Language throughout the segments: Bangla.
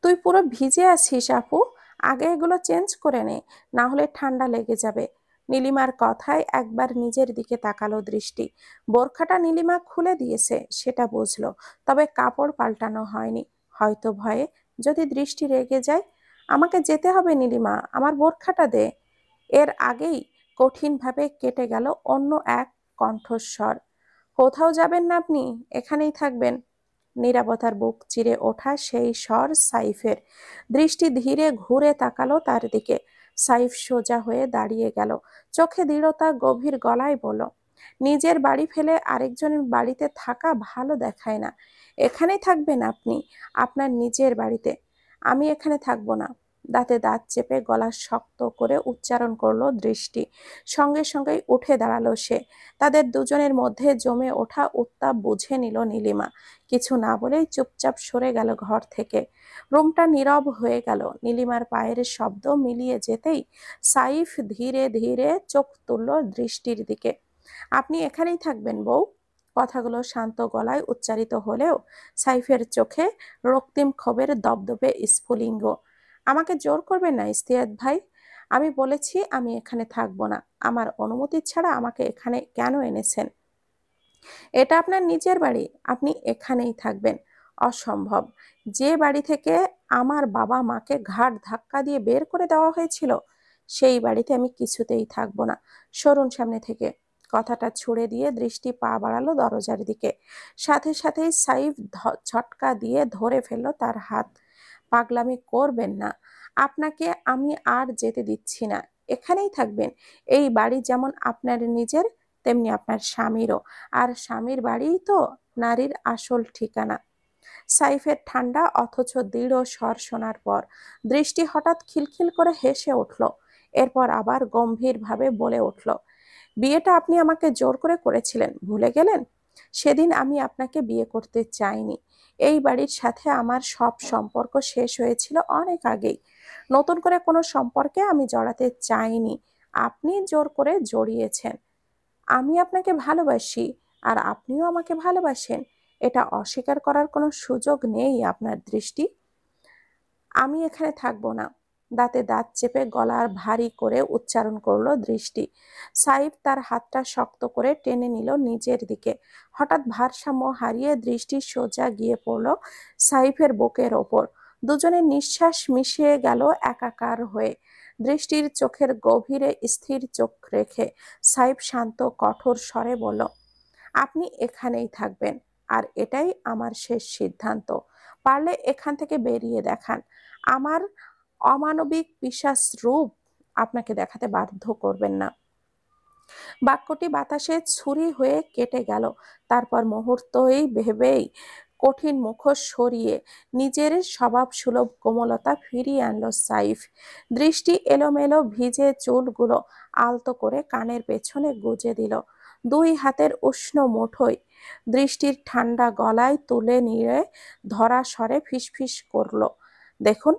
তুই পুরো ভিজে আছিস আপু, আগে এগুলো চেঞ্জ করে নে, না হলে ঠান্ডা লেগে যাবে। নীলিমার কথায় একবার নিজের দিকে তাকালো দৃষ্টি। বোরখাটা নীলিমা খুলে দিয়েছে সেটা বুঝলো, তবে কাপড় পাল্টানো হয়নি। হয়তো ভয়ে, যদি দৃষ্টি রেগে যায়। আমাকে যেতে হবে নীলিমা, আমার বোরখাটা দে। এর আগেই কঠিনভাবে কেটে গেল অন্য এক কণ্ঠস্বর। কোথাও যাবেন না আপনি, এখানেই থাকবেন। নীরবতার বুক চিরে ওঠা সেই স্বর সাইফের। দৃষ্টি ধীরে ঘুরে তাকালো তার দিকে। সাইফ সোজা হয়ে দাঁড়িয়ে গেল, চোখে দৃঢ়তা, গভীর গলায় বলল, নিজের বাড়ি ফেলে আরেকজনের বাড়িতে থাকা ভালো দেখায় না। এখানেই থাকবেন আপনি, আপনার নিজের বাড়িতে। আমি এখানে থাকবো না। দাঁতে দাঁত চেপে গলা শক্ত করে উচ্চারণ করলো দৃষ্টি। সঙ্গে সঙ্গেই উঠে দাঁড়ালো সে। তাদের দুজনের মধ্যে জমে ওঠা উত্তাপ বুঝে নিল নীলিমা। কিছু না বলেই চুপচাপ সরে গেল ঘর থেকে। রুমটা নীরব হয়ে গেল। নীলিমার পায়ের শব্দ মিলিয়ে যেতেই সাইফ ধীরে ধীরে চোখ তুলল দৃষ্টির দিকে। আপনি এখানেই থাকবেন বউ। কথাগুলো শান্ত গলায় উচ্চারিত হলেও সাইফের চোখে রক্তিম ক্ষোভের দপদপে স্ফুলিঙ্গ। আমাকে জোর করবেন না ইস্তিয়াত ভাই, আমি বলেছি আমি এখানে থাকবো না। আমার অনুমতি ছাড়া আমাকে এখানে কেন এনেছেন? এটা আপনার নিজের বাড়ি, আপনি এখানেই থাকবেন। অসম্ভব। যে বাড়ি থেকে আমার বাবা মাকে ঘাড় ধাক্কা দিয়ে বের করে দেওয়া হয়েছিল, সেই বাড়িতে আমি কিছুতেই থাকবো না। সরুন সামনে থেকে। কথাটা ছুড়ে দিয়ে দৃষ্টি পা বাড়ালো দরজার দিকে। সাথে সাথেই সাইফ ঝটকা দিয়ে ধরে ফেললো তার হাত। পাগলামি করবেন না, আপনাকে আমি আর যেতে দিচ্ছি না। এখানেই থাকবেন। এই বাড়ি যেমন আপনার নিজের, তেমনি আপনার স্বামীরও। আর স্বামীর বাড়িই তো নারীর আসল ঠিকানা। সাইফের ঠান্ডা অথচ দৃঢ় স্বর শোনার পর দৃষ্টি হঠাৎ খিলখিল করে হেসে উঠল। এরপর আবার গম্ভীরভাবে বলে উঠল, বিয়েটা আপনি আমাকে জোর করে করেছিলেন, ভুলে গেলেন? সেদিন আমি আপনাকে বিয়ে করতে চাইনি। এই বাড়ির সাথে আমার সব সম্পর্ক শেষ হয়েছিল অনেক আগেই। নতুন করে কোনো সম্পর্কে আমি জড়াতে চাইনি। আপনি জোর করে জড়িয়েছেন। আমি আপনাকে ভালোবাসি, আর আপনিও আমাকে ভালোবাসেন। এটা অস্বীকার করার কোনো সুযোগ নেই আপনার দৃষ্টি। আমি এখানে থাকবো না। দাঁতে দাঁত চেপে গলা ভারী করে উচ্চারণ করলো দৃষ্টি। সাইফ তার হাতটা শক্ত করে টেনে নিল নিজের দিকে। হঠাৎ ভারসাম্য হারিয়ে দৃষ্টি সোজা গিয়ে পড়লো সাইফের বুকের ওপর। দুজনের নিঃশ্বাস মিশিয়ে গেল একাকার হয়ে। দৃষ্টির চোখের গভীরে স্থির চোখ রেখে সাইফ শান্ত কঠোর স্বরে বলল, আপনি এখানেই থাকবেন, আর এটাই আমার শেষ সিদ্ধান্ত। পারলে এখান থেকে বেরিয়ে দেখান। আমার অমানবিক পিশাচ রূপ আপনাকে দেখাতে বাধ্য করবেন না। বাক্যটি বাতাসে ছুরি হয়ে কেটে গেল। তারপর মুহূর্তেই ভেবেই কঠিন মুখোশ সরিয়ে নিজের স্বভাব সুলভ কোমলতা ফিরিয়ে আনলো সাইফ। দৃষ্টি এলোমেলো ভিজে চুলগুলো আলতো করে কানের পেছনে গুজে দিল। দুই হাতের উষ্ণ মুঠোয় দৃষ্টির ঠান্ডা গলায় তুলে নিয়ে ধরা স্বরে ফিসফিস করলো, দেখুন,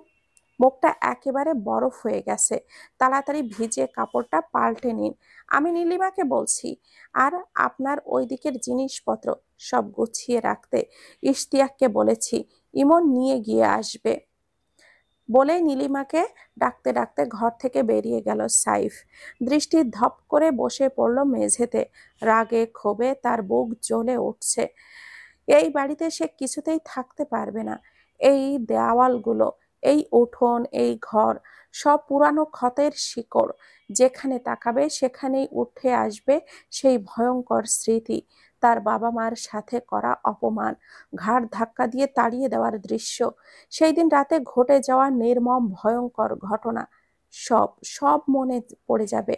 মুখটা একেবারে বরফ হয়ে গেছে। তাড়াতাড়ি ভিজে কাপড়টা পাল্টে নিন। আমি নীলিমাকে বলছি। আর আপনার ওই দিকের জিনিসপত্র সব গুছিয়ে রাখতে ইশতিয়াককে বলেছি, ইমন নিয়ে গিয়ে আসবে। বলে নীলিমাকে ডাকতে ডাকতে ঘর থেকে বেরিয়ে গেল সাইফ। দৃষ্টি ধপ করে বসে পড়ল মেঝেতে। রাগে ক্ষোভে তার বুক জ্বলে উঠছে। এই বাড়িতে সে কিছুতেই থাকতে পারবে না। এই দেওয়ালগুলো, এই উঠোন, এই ঘর, সব পুরানো ক্ষতের শিকড়। যেখানে তাকাবে সেখানেই উঠে আসবে সেই ভয়ঙ্কর স্মৃতি। তার বাবা মার সাথে করা অপমান, ঘাড় ধাক্কা দিয়ে তাড়িয়ে দেওয়ার দৃশ্য, সেই দিন রাতে ঘটে যাওয়া নির্মম ভয়ঙ্কর ঘটনা, সব সব মনে পড়ে যাবে।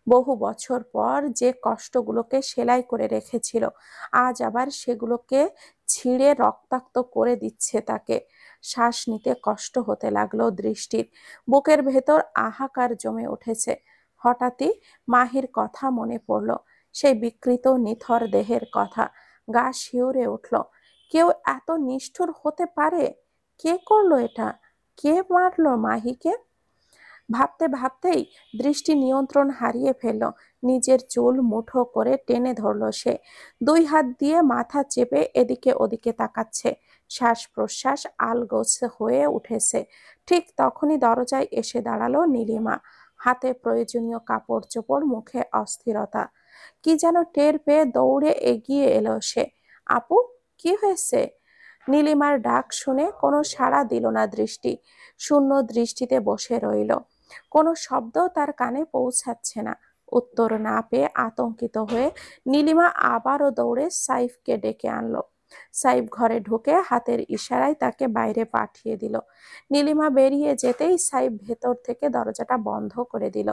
বহু বছর পর যে কষ্টগুলোকে সেলাই করে রেখেছিল, আজ আবার সেগুলোকে ছিঁড়ে রক্তাক্ত করে দিচ্ছে তাকে। শ্বাস নিতে কষ্ট হতে লাগলো দৃষ্টির। বুকের ভেতর হাহাকার জমে উঠেছে। হঠাৎই মাহির কথা মনে পড়ল, সেই বিকৃত নিথর দেহের কথা। গা শিউরে উঠল। কেউ এত নিষ্ঠুর হতে পারে? কে করলো এটা? কে মারলো মাহিকে? ভাবতে ভাবতেই দৃষ্টি নিয়ন্ত্রণ হারিয়ে ফেলল। নিজের চুল মুঠো করে টেনে ধরল সে। দুই হাত দিয়ে মাথা চেপে এদিকে ওদিকে তাকাচ্ছে। শ্বাস প্রশ্বাস আলগোছে হয়ে উঠেছে। ঠিক তখনই দরজায় এসে দাঁড়ালো নীলিমা, হাতে প্রয়োজনীয় কাপড় চোপড়, মুখে অস্থিরতা। কি যেন টের পেয়ে দৌড়ে এগিয়ে এলো সে। আপু, কি হয়েছে? নীলিমার ডাক শুনে কোনো সাড়া দিল না দৃষ্টি। শূন্য দৃষ্টিতে বসে রইল। কোনো শব্দও তার কানে পৌঁছাচ্ছে না। উত্তর না পেয়ে আতঙ্কিত হয়ে নীলিমা আবারও দৌড়ে সাইফকে ডেকে আনলো। সাইফ ঘরে ঢুকে হাতের ইশারায় তাকে বাইরে পাঠিয়ে দিল। নীলিমা বেরিয়ে যেতেই সাইফ ভেতর থেকে দরজাটা বন্ধ করে দিল।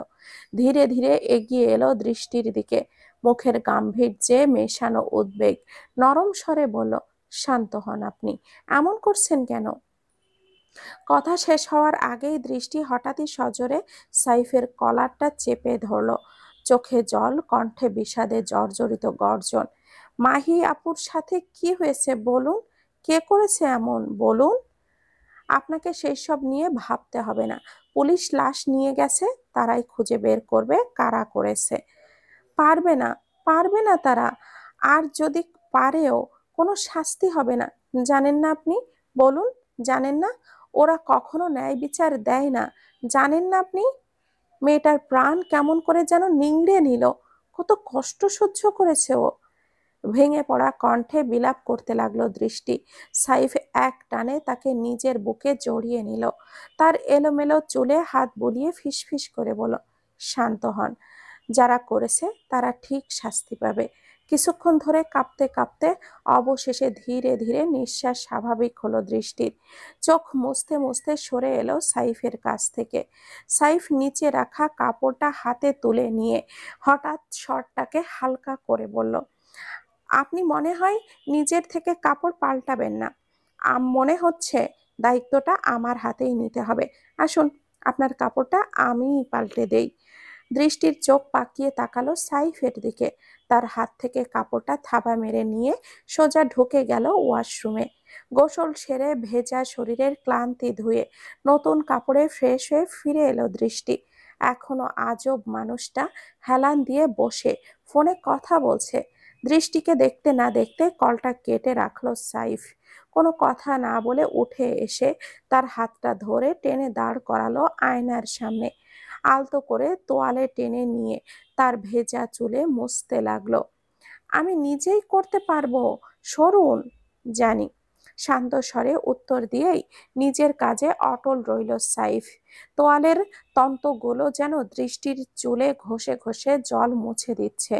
ধীরে ধীরে এগিয়ে এলো দৃষ্টির দিকে, মুখের গাম্ভীর্যে মেশানো উদ্বেগ। নরম স্বরে বলল, শান্ত হন আপনি, এমন করছেন কেন? কথা শেষ হওয়ার আগেই দৃষ্টি হঠাৎই সজোরে সাইফের কলারটা চেপে ধরল। চোখে জল, কণ্ঠে বিষাদে জর্জরিত গর্জন। মাহি আপুর সাথে কি হয়েছে বলুন? কে করেছে এমন বলুন? আপনাকে সেই সব নিয়ে ভাবতে হবে না। পুলিশ লাশ নিয়ে গেছে, তারাই খুঁজে বের করবে কারা করেছে। পারবে না, পারবে না তারা। আর যদি পারেও কোনো শাস্তি হবে না। জানেন না আপনি? বলুন, জানেন না? ওরা কখনো ন্যায় বিচার দেয় না। জানেন না আপনি? মেয়েটার প্রাণ কেমন করে যেন নিংড়ে নিল। কত কষ্ট সহ্য করেছে ও। ভেঙে পড়া কণ্ঠে বিলাপ করতে লাগলো দৃষ্টি। সাইফ এক টানে তাকে নিজের বুকে জড়িয়ে নিল। তার এলোমেলো চুলে হাত বুলিয়ে ফিসফিস করে বলল, শান্ত হন। যারা করেছে তারা ঠিক শাস্তি পাবে। কিছুক্ষণ ধরে কাঁপতে কাঁপতে অবশেষে ধীরে ধীরে নিঃশ্বাস স্বাভাবিক হলো দৃষ্টির। চোখ মুছতে মুছতে সরে এলো সাইফের কাছ থেকে। সাইফ নিচে রাখা কাপড়টা হাতে তুলে নিয়ে হঠাৎ শরটাকে হালকা করে বলল, আপনি মনে হয় নিজের থেকে কাপড় পাল্টাবেন না। মনে হচ্ছে দায়িত্বটা আমার হাতেই নিতে হবে। আসুন, আপনার কাপড়টা আমিই পাল্টে দেই। দৃষ্টির চোখ পাকিয়ে তাকালো সাইফের দিকে। তার হাত থেকে কাপড়টা থাবা মেরে নিয়ে সোজা ঢুকে গেল ওয়াশরুমে। গোসল সেরে ভেজা শরীরের ক্লান্তি ধুয়ে নতুন কাপড়ে ফ্রেশ হয়ে ফিরে এলো দৃষ্টি। এখনো আজব মানুষটা হেলান দিয়ে বসে ফোনে কথা বলছে। দৃষ্টিকে দেখতে না দেখতে কলটা কেটে রাখলো সাইফ। কোনো কথা না বলে উঠে এসে তার হাতটা ধরে টেনে দাঁড় করালো আয়নার সামনে। আলতো করে তোয়ালে টেনে নিয়ে তার ভেজা চুলে মুছতে লাগলো। আমি নিজেই করতে পারবো, সরুন। জানি, শান্ত স্বরে উত্তর দিয়েই নিজের কাজে অটল রইল সাইফ। তোয়ালের তন্তগুলো যেন দৃষ্টির চুলে ঘষে ঘষে জল মুছে দিচ্ছে।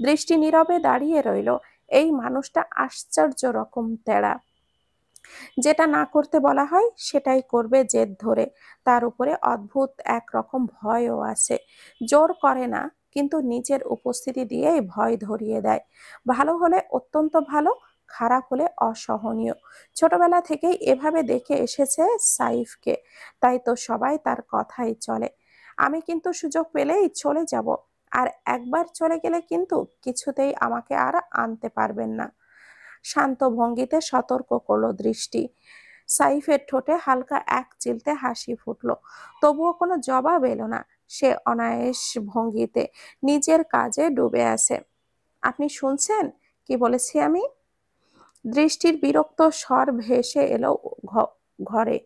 দৃষ্টি নীরবে দাঁড়িয়ে রইল। এই মানুষটা আশ্চর্য রকম তেড়া। যেটা না করতে বলা হয় সেটাই করবে জেদ ধরে। তার উপরে অদ্ভুত একরকম ভয়ও আছে। জোর করে না, কিন্তু নিজের উপস্থিতি দিয়েই ভয় ধরিয়ে দেয়। ভালো হলে অত্যন্ত ভালো, খারাপ হলে অসহনীয়। ছোটবেলা থেকেই এভাবে দেখে এসেছে সাইফকে, তাই তো সবাই তার কথাই চলে। আমি কিন্তু সুযোগ পেলেই চলে যাব, আর একবার চলে গেলে কিন্তু কিছুতেই আমাকে আর আনতে পারবেন না। শান্ত ভঙ্গিতে সতর্ক করলো দৃষ্টি। সাইফের ঠোঁটে হালকা এক চিলতে হাসি ফুটলো। তবুও কোনো জবাব এলো না। সে অনায়াস ভঙ্গিতে নিজের কাজে ডুবে আছে। আপনি শুনছেন কি বলেছি আমি? দৃষ্টির বিরক্ত স্বর ভেসে এলো ঘরে।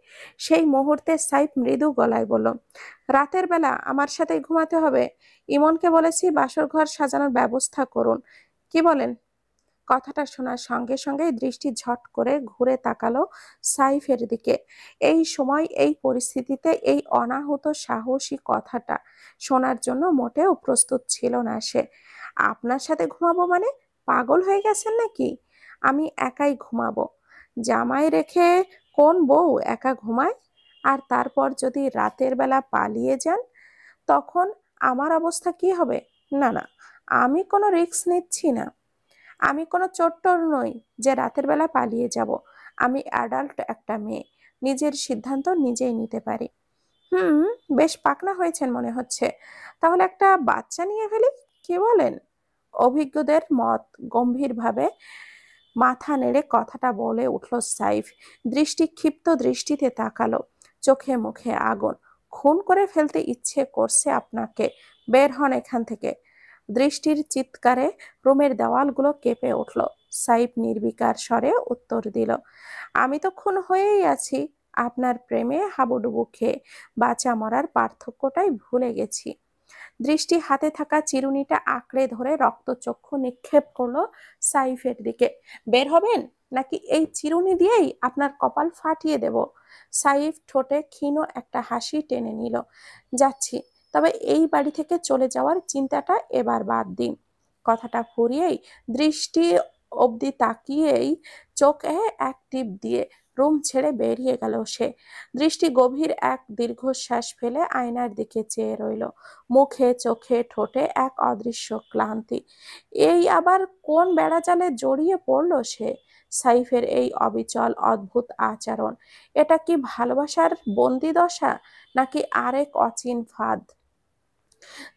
সেই মুহূর্তে সাইফ মৃদু গলায় বলল, রাতের বেলা আমার সাথে ঘুমাতে হবে। ইমনকে বলেছি বাসর ঘর সাজানোর ব্যবস্থা করুন। কি বলেন? কথাটা শোনার সঙ্গে সঙ্গেই দৃষ্টি ঝট করে ঘুরে তাকালো সাইফের দিকে। এই সময় এই পরিস্থিতিতে এই অনাহূত সাহসী কথাটা শোনার জন্য মোটেও প্রস্তুত ছিল না সে। আপনার সাথে ঘুমাবো মানে? পাগল হয়ে গেছেন নাকি? আমি একাই ঘুমাবো। জামাই রেখে কোন বউ একা ঘুমায়? আর তারপর যদি রাতের বেলা পালিয়ে যান, তখন আমার অবস্থা কি হবে? না না, আমি কোনো রিস্ক নিচ্ছি না। আমি কোনো চোট্টর নই যে রাতের বেলা পালিয়ে যাব। আমি অ্যাডাল্ট একটা মেয়ে, নিজের সিদ্ধান্ত নিজেই নিতে পারি। হুম, বেশ পাকনা হয়েছেন মনে হচ্ছে। তাহলে একটা বাচ্চা নিয়ে ফেলি, কি বলেন? অভিজ্ঞদের মত গম্ভীরভাবে মাথা নেড়ে কথাটা বলে উঠল সাইফ। দৃষ্টি ক্ষিপ্ত দৃষ্টিতে তাকালো, চোখে মুখে আগুন। খুন করে ফেলতে ইচ্ছে করছে আপনাকে, বের হন এখান থেকে। দৃষ্টির চিৎকারে রুমের দেওয়ালগুলো কেঁপে উঠল। সাইফ নির্বিকার স্বরে উত্তর দিল, আমি তো খুন হয়েই আছি, আপনার প্রেমে হাবুডুবু খেয়ে বাঁচা মরার পার্থক্যটাই ভুলে গেছি। দৃষ্টি হাতে থাকা চিরুনিটা আঁকড়ে ধরে রক্তচক্ষু নিক্ষেপ করলো সাইফের দিকে। বের হবেন, নাকি এই চিরুনি দিয়েই আপনার কপাল ফাটিয়ে দেব? সাইফ ঠোঁটে ক্ষীণ একটা হাসি টেনে নিল। যাচ্ছি, তবে এই বাড়ি থেকে চলে যাওয়ার চিন্তাটা এবার বাদ দিন। কথাটা ফুরিয়েই দৃষ্টি অবধি তাকিয়েই চোখে এক টিপ দিয়ে রুম ছেড়ে বেরিয়ে গেল সে। দৃষ্টি গভীর এক দীর্ঘশ্বাস ফেলে আয়নার দিকে চেয়ে রইল। মুখে চোখে ঠোঁটে এক অদৃশ্য ক্লান্তি। এই আবার কোন বেড়াজালে জড়িয়ে পড়ল সে? সাইফের এই অবিচল অদ্ভুত আচরণ, এটা কি ভালোবাসার বন্দিদশা, নাকি আরেক অচিন ফাঁদ?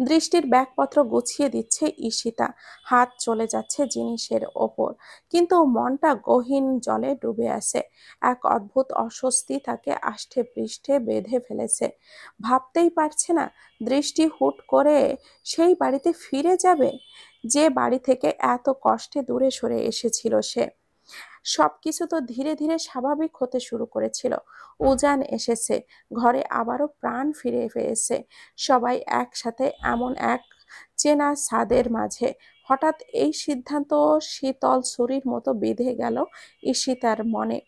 দৃষ্টির ব্যাগপত্র গুছিয়ে দিচ্ছে ঈশিতা, হাত চলে যাচ্ছে জিনিসের ওপর, কিন্তু মনটা গহীন জলে ডুবে আছে। এক অদ্ভুত অস্বস্তি তাকে আষ্টে পৃষ্ঠে বেঁধে ফেলেছে। ভাবতেই পারছে না দৃষ্টি হুট করে সেই বাড়িতে ফিরে যাবে, যে বাড়ি থেকে এত কষ্টে দূরে সরে এসেছিল সে। সবকিছু তো ধীরে ধীরে স্বাভাবিক হতে শুরু করেছিল। উজান এসেছে, ঘরে আবারও প্রাণ ফিরে পেয়েছে সবাই একসাথে এমন এক চেনা ছাদের মাঝে। হঠাৎ এই সিদ্ধান্ত শীতল ছুরির মতো বিঁধে গেল ঈশিতার মনে।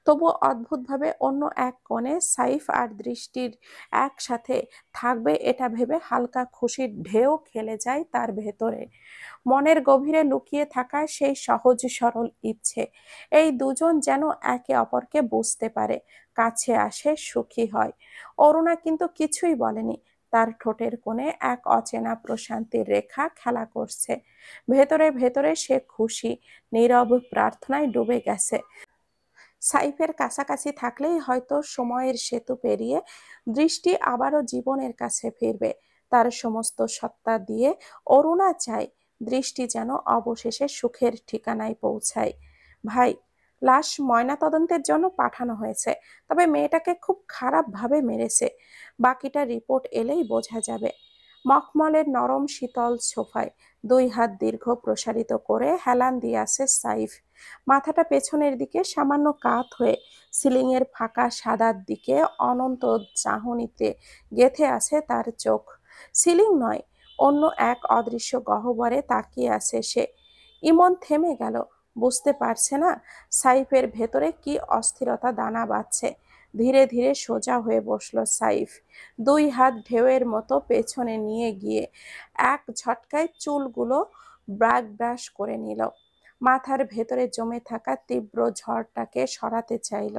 তবুও অদ্ভুতভাবে অন্য এক কোণে সাইফ আর দৃষ্টির একসাথে থাকবে এটা ভেবে হালকা খুশির ঢেউ খেলে যায় তার ভেতরে। মনের গভীরে লুকিয়ে থাকা সেই সহজ সরল ইচ্ছে, এই দুজন যেন একে অপরকে বুঝতে পারে, কাছে আসে, সুখী হয়। অরুণা কিন্তু কিছুই বলেনি, তার ঠোঁটের কোণে এক অচেনা প্রশান্তির রেখা খেলা করছে। ভেতরে ভেতরে সে খুশি, নীরব প্রার্থনায় ডুবে গেছে। সাইফের কাছাকাছি থাকলেই হয়তো সময়ের সেতু পেরিয়ে দৃষ্টি আবারও জীবনের কাছে ফিরবে। তার সমস্ত সত্তা দিয়ে অরুণা চায় দৃষ্টি যেন অবশেষে সুখের ঠিকানায় পৌঁছায়। ভাই, লাশ ময়নাতদন্তের জন্য পাঠানো হয়েছে, তবে মেয়েটাকে খুব খারাপভাবে মেরেছে। বাকিটা রিপোর্ট এলেই বোঝা যাবে। মখমলের নরম শীতল সোফায় দুই হাত দীর্ঘ প্রসারিত করে হেলান দিয়ে আছে সাইফ। মাথাটা পেছনের দিকে সামান্য কাত হয়ে সিলিংয়ের ফাঁকা সাদার দিকে অনন্ত চাহনিতে গেঁথে আছে তার চোখ। সিলিং নয়, অন্য এক অদৃশ্য গহ্বরে তাকিয়ে আছে সে। ইমন থেমে গেল, বুঝতে পারছে না সাইফের ভেতরে কি অস্থিরতা দানা বাঁধছে। ধীরে ধীরে সোজা হয়ে বসলো সাইফ, দুই হাত ঢেউয়ের মতো পেছনে নিয়ে গিয়ে এক ঝটকায় চুলগুলো ব্রাশ করে নিল। মাথার ভেতরে জমে থাকা তীব্র ঝড়টাকে সরাতে চাইল।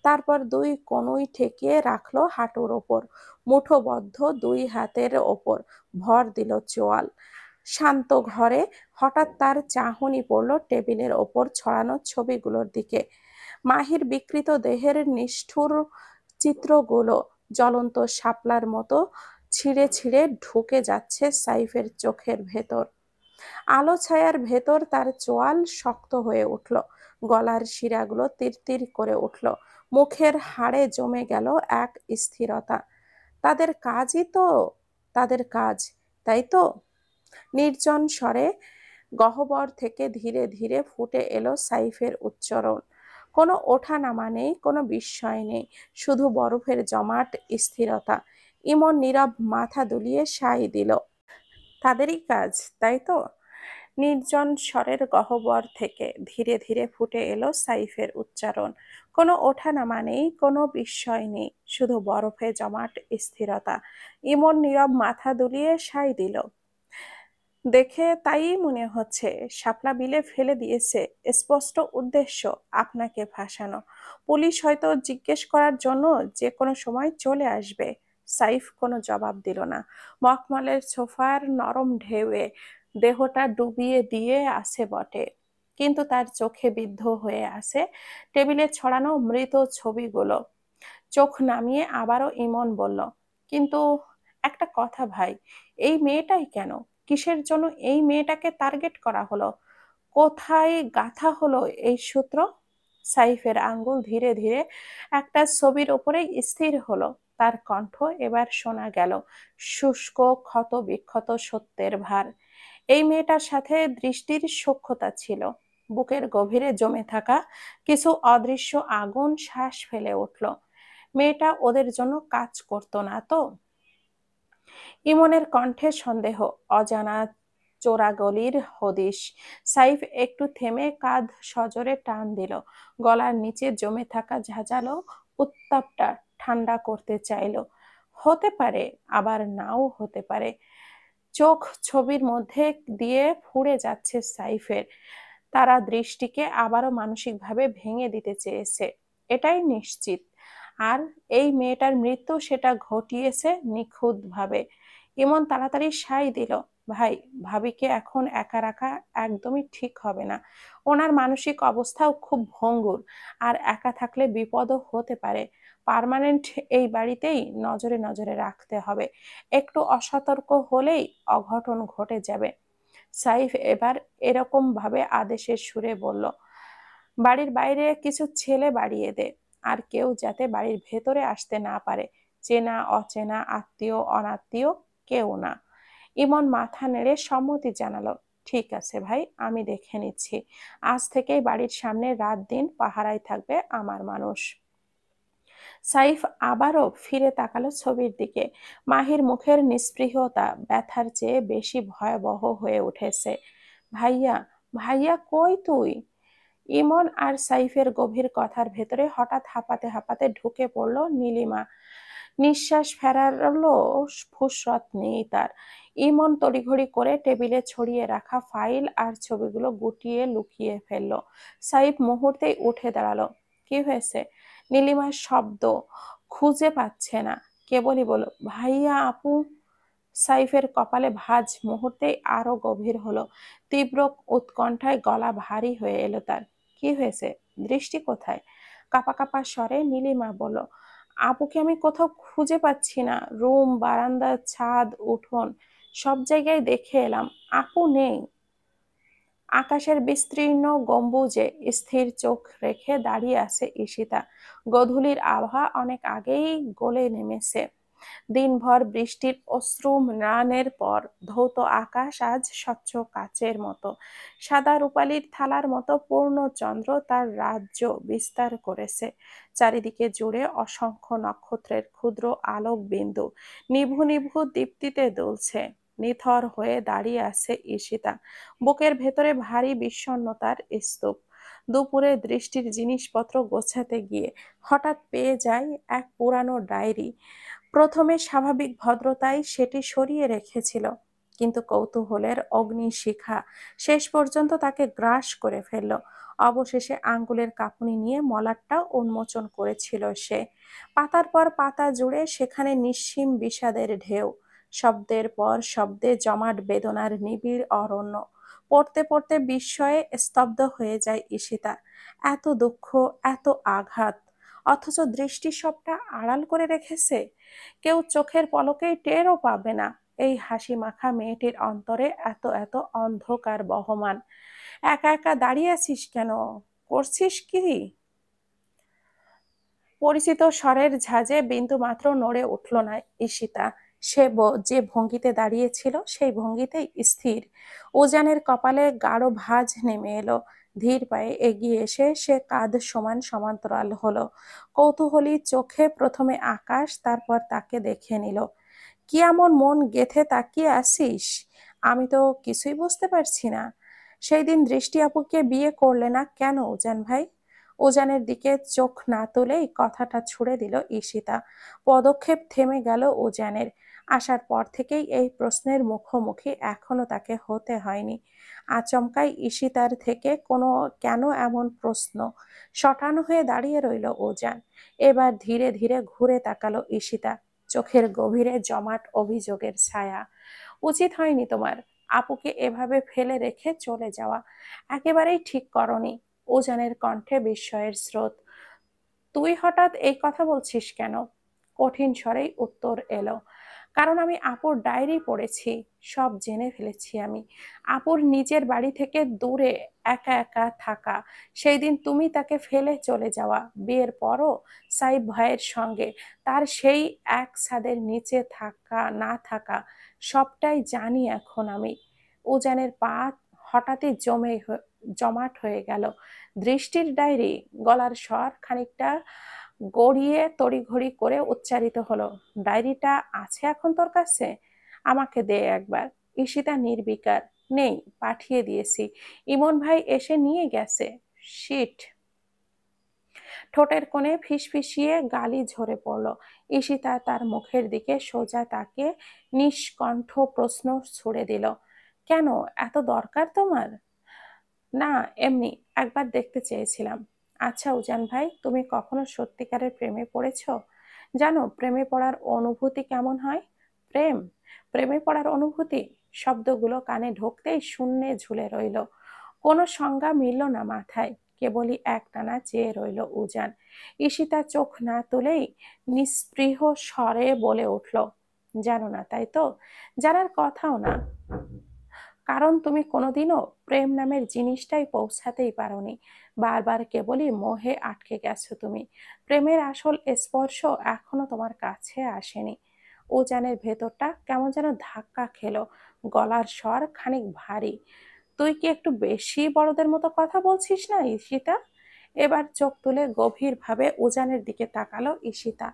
তারপর দুই কনুই ঠেকিয়ে রাখলো হাঁটুর ওপর, মুঠোবদ্ধ দুই হাতের ওপর ভর দিল চোয়াল। শান্ত ঘরে হঠাৎ তার চাহনি পড়ল টেবিলের ওপর ছড়ানো ছবিগুলোর দিকে। মাহির বিকৃত দেহের নিষ্ঠুর চিত্রগুলো জ্বলন্ত শাপলার মতো ছিঁড়ে ছিঁড়ে ঢুকে যাচ্ছে সাইফের চোখের ভেতর। আলো ছায়ার ভেতর তার চোয়াল শক্ত হয়ে উঠল, গলার শিরাগুলো তিরতির করে উঠল, মুখের হাড়ে জমে গেল এক স্থিরতা। তাদের কাজই তো, তাদের কাজ, তাই তো? নির্জন স্বরে গহ্বর থেকে ধীরে ধীরে ফুটে এলো সাইফের উচ্চারণ। কোনো ওঠানামা নেই, কোনো বিস্ময় নেই, শুধু বরফের জমাট স্থিরতা। ইমন নীরব মাথা দুলিয়ে সায় দিল, তাদেরই কাজ, তাই তো? নির্জন স্বরের গহ্বর থেকে ধীরে ধীরে ফুটে এলো সাইফের উচ্চারণ। কোনো ওঠানামা নেই, কোনো বিস্ময় নেই, শুধু বরফে জমাট স্থিরতা। ইমন নীরব মাথা দুলিয়ে সায় দিল, দেখে তাই মনে হচ্ছে শাপলা বিলে ফেলে দিয়েছে, স্পষ্ট উদ্দেশ্য আপনাকে ফাঁসানো। পুলিশ হয়তো জিজ্ঞেস করার জন্য যে কোনো সময় চলে আসবে। সাইফ কোনো জবাব দিল না। মখমলের সোফার নরম ঢেউয়ে দেহটা ডুবিয়ে দিয়ে আছে বটে, কিন্তু তার চোখে বিদ্ধ হয়ে আছে টেবিলে ছড়ানো মৃত ছবিগুলো। চোখ নামিয়ে আবারও ইমন বলল, কিন্তু একটা কথা ভাই, এই মেয়েটাই কেন? কিসের জন্য এই মেয়েটাকে টার্গেট করা হলো? কোথায় গাঁথা হলো এই সূত্র? সাইফের আঙ্গুল ধীরে ধীরে একটা ছবির উপরে স্থির হলো। তার কণ্ঠ এবার শোনা গেল শুষ্ক ক্ষত বিক্ষত সত্যের ভার। এই মেয়েটার সাথে দৃষ্টির সখ্যতা ছিল। বুকের গভীরে জমে থাকা কিছু অদৃশ্য আগুন শ্বাস ফেলে উঠল। মেয়েটা ওদের জন্য কাজ করতো না তো? ইমনের কণ্ঠে সন্দেহ, অজানা চোরাগলির হদিশ। সাইফ একটু থেমে কাঁধ সজোরে টান দিল, গলার নিচে জমে থাকা ঝাঁঝালো উত্তাপটা ঠান্ডা করতে চাইল। হতে পারে, আবার নাও হতে পারে। চোখ ছবির মধ্যে দিয়ে ফুঁড়ে যাচ্ছে সাইফের। তারা দৃষ্টিকে আবারও মানসিকভাবে ভেঙে দিতে চেয়েছে, এটাই নিশ্চিত। আর এই মেয়েটার মৃত্যু সেটা ঘটিয়েছে নিখুঁতভাবে। ইমন তাড়াতাড়ি সায় দিল, ভাই, ভাবিকে এখন একা রাখা একদমই ঠিক হবে না। ওনার মানসিক অবস্থাও খুব ভঙ্গুর, আর একা থাকলে বিপদও হতে পারে। পার্মানেন্ট এই বাড়িতেই নজরে নজরে রাখতে হবে। একটু অসতর্ক হলেই অঘটন ঘটে যাবে। সাইফ এবার এরকম ভাবে আদেশের সুরে বলল, বাড়ির বাইরে কিছু ছেলে বাড়িয়ে দে, আর কেউ যাতে বাড়ির ভেতরে আসতে না পারে। চেনা অচেনা, আত্মীয় অনাত্মীয়, কেউ না। ইমন মাথা নেড়ে সম্মতি জানালো, ঠিক আছে ভাই, আমি দেখে নিচ্ছি। আজ থেকেই বাড়ির সামনে রাত দিন পাহারায় থাকবে আমার মানুষ। সাইফ আবারও ফিরে তাকালো ছবির দিকে। মাহির মুখের নিস্পৃহতা ব্যথার চেয়ে বেশি ভয়াবহ হয়ে উঠেছে। ভাইয়া, ভাইয়া কই তুই? ইমন আর সাইফের গভীর কথার ভেতরে হঠাৎ হাঁপাতে হাঁপাতে ঢুকে পড়ল নীলিমা। নিঃশ্বাস ফেরারও ফুসরত নেই তার। ইমন তড়িঘড়ি করে টেবিলে ছড়িয়ে রাখা ফাইল আর ছবিগুলো গুটিয়ে লুকিয়ে ফেলল। সাইফ মুহূর্তেই উঠে দাঁড়ালো। কি হয়েছে? নীলিমার শব্দ খুঁজে পাচ্ছে না, কেবলই বলল, ভাইয়া, আপু। সাইফের কপালে ভাঁজ মুহূর্তেই আরো গভীর হলো। তীব্র উৎকণ্ঠায় গলা ভারী হয়ে এলো তার। কি হয়েছে? দৃষ্টি কোথায়? কাপা কাপা স্বরে নীলিমা বলল, আপুকে আমি কোথাও খুঁজে পাচ্ছি না। রুম, বারান্দা, ছাদ, উঠোন, সব জায়গায় দেখে এলাম, আপু নেই। আকাশের বিস্তীর্ণ গম্বুজে স্থির চোখ রেখে দাঁড়িয়ে আছে ঈশিতা। গোধূলির আভা অনেক আগেই গলে নেমেছে। দিনভর বৃষ্টির অশ্রু ম্লানের পর ধৌত আকাশ আজ স্বচ্ছ কাচের মতো। সাদা রূপালির থালার মতো পূর্ণচন্দ্র তার রাজ্য বিস্তার করেছে। চারিদিকে জুড়ে অসংখ্য নক্ষত্রের ক্ষুদ্র আলোক বিন্দু নিভু নিভু দীপ্তিতে দুলছে। নিথর হয়ে দাঁড়িয়ে আছে ঈশিতা, বুকের ভেতরে ভারী বিষণ্ণতার স্তূপ। দুপুরে দৃষ্টির জিনিসপত্র গোছাতে গিয়ে হঠাৎ পেয়ে যায় এক পুরানো ডায়েরি। প্রথমে স্বাভাবিক ভদ্রতায় সেটি সরিয়ে রেখেছিল, কিন্তু কৌতূহলের অগ্নিশিখা শেষ পর্যন্ত তাকে গ্রাস করে ফেলল। অবশেষে আঙ্গুলের কাঁপুনি নিয়ে মলাটটা উন্মোচন করেছিল সে। পাতার পর পাতা জুড়ে সেখানে নিঃসীম বিষাদের ঢেউ, শব্দের পর শব্দে জমাট বেদনার নিবিড় অরণ্য। পড়তে পড়তে বিস্ময়ে স্তব্ধ হয়ে যায় ঈশিতা। এত দুঃখ, এত আঘাত, অথচ দৃষ্টি সবটা আড়াল করে রেখেছে। কেউ চোখের পলকেই টেরও পাবে না এই হাসি মাখা মেয়েটির অন্তরে এত এত অন্ধকার বহমান। একা একা দাঁড়িয়ে আছিস কেন? করছিস কি? পরিচিত স্বরের ঝাঁজে বিন্দুমাত্র নড়ে উঠল না ঈশিতা। সে যে ভঙ্গিতে দাঁড়িয়েছিল সেই ভঙ্গিতেই স্থির। উজানের কপালে গাঢ় ভাঁজ নেমে এলো। ধীর পায়ে এগিয়ে এসে সে কাঁধ সমান সমান্তরাল হলো। কৌতূহলী চোখে প্রথমে আকাশ, তারপর তাকে দেখে নিল। কি এমন মন গেথে তাকিয়ে আসিস? আমি তো কিছুই বুঝতে পারছি না। সেই দিন দৃষ্টি আপুকে বিয়ে করলে না কেন উজান ভাই? উজানের দিকে চোখ না তুলেই কথাটা ছুড়ে দিল ঈশিতা। পদক্ষেপ থেমে গেল উজানের। আসার পর থেকেই এই প্রশ্নের মুখোমুখি এখনো তাকে হতে হয়নি। আচমকাই ঈশিতার থেকে কোনো কেন এমন প্রশ্ন। শটান হয়ে দাঁড়িয়ে রইল উজান। এবার ধীরে ধীরে ঘুরে তাকালো ঈশিতা, চোখের গভীরে জমাট অভিযোগের ছায়া। উচিত হয়নি তোমার, আপুকে এভাবে ফেলে রেখে চলে যাওয়া। একেবারেই ঠিক করনি। উজানের কণ্ঠে বিস্ময়ের স্রোত। তুই হঠাৎ এই কথা বলছিস কেন? কঠিন স্বরেই উত্তর এলো, কারণ আমি আপুর ডায়েরি পড়েছি, সব জেনে ফেলেছি আমি। আপুর নিজের বাড়ি থেকে দূরে একা একা থাকা, সেই দিন তুমি তাকে ফেলে চলে যাওয়া, বিয়ের পরও সাইব ভাইয়ের সঙ্গে তার সেই এক ছাদের নিচে থাকা না থাকা, সবটাই জানি এখন আমি। উজানের পা হঠাৎই জমে জমাট হয়ে গেল। দৃষ্টির ডায়েরি, গলার স্বর খানিকটা গড়িয়ে তড়িঘড়ি করে উচ্চারিত হলো, ডায়েরিটা আছে এখন তোর কাছে? আমাকে দে একবার। ঈশিতা নির্বিকার, নেই, পাঠিয়ে দিয়েছি, ইমন ভাই এসে নিয়ে গেছে। শিট। ঠোঁটের কোণে ফিসফিসিয়ে গালি ঝরে পড়ল। ঈশিতা তার মুখের দিকে সোজা তাকিয়ে নিষ্কণ্ঠ প্রশ্ন ছুড়ে দিল, কেন, এত দরকার তোমার? না, এমনি একবার দেখতে চেয়েছিলাম। আচ্ছা উজান ভাই, তুমি কখনো সত্যিকারের প্রেমে পড়েছো? জানো প্রেমে পড়ার অনুভূতি কেমন হয়? প্রেম, প্রেমে পড়ার অনুভূতি, শব্দগুলো কানে ঢুকতেই শূন্যে ঝুলে রইল। কোনো সংজ্ঞা মিলল না মাথায়, কেবলই একটানা চেয়ে রইল উজান। ঈশিতা চোখ না তুলেই নিস্পৃহ স্বরে বলে উঠল, জানো না তাই তো? জানার কথাও না, কারণ তুমি কোনোদিনও প্রেম নামের জিনিসটাই পৌঁছাতেই পারোনি। বারবার কেবলই মোহে আটকে গেছো তুমি। প্রেমের আসল স্পর্শ এখনো তোমার কাছে আসেনি। উজানের ভেতরটা কেমন যেন ধাক্কা খেলো, গলার স্বর খানিক ভারী। তুই কি একটু বেশি বড়দের মতো কথা বলছিস না ঈশিতা? এবার চোখ তুলে গভীরভাবে উজানের দিকে তাকালো ঈশিতা।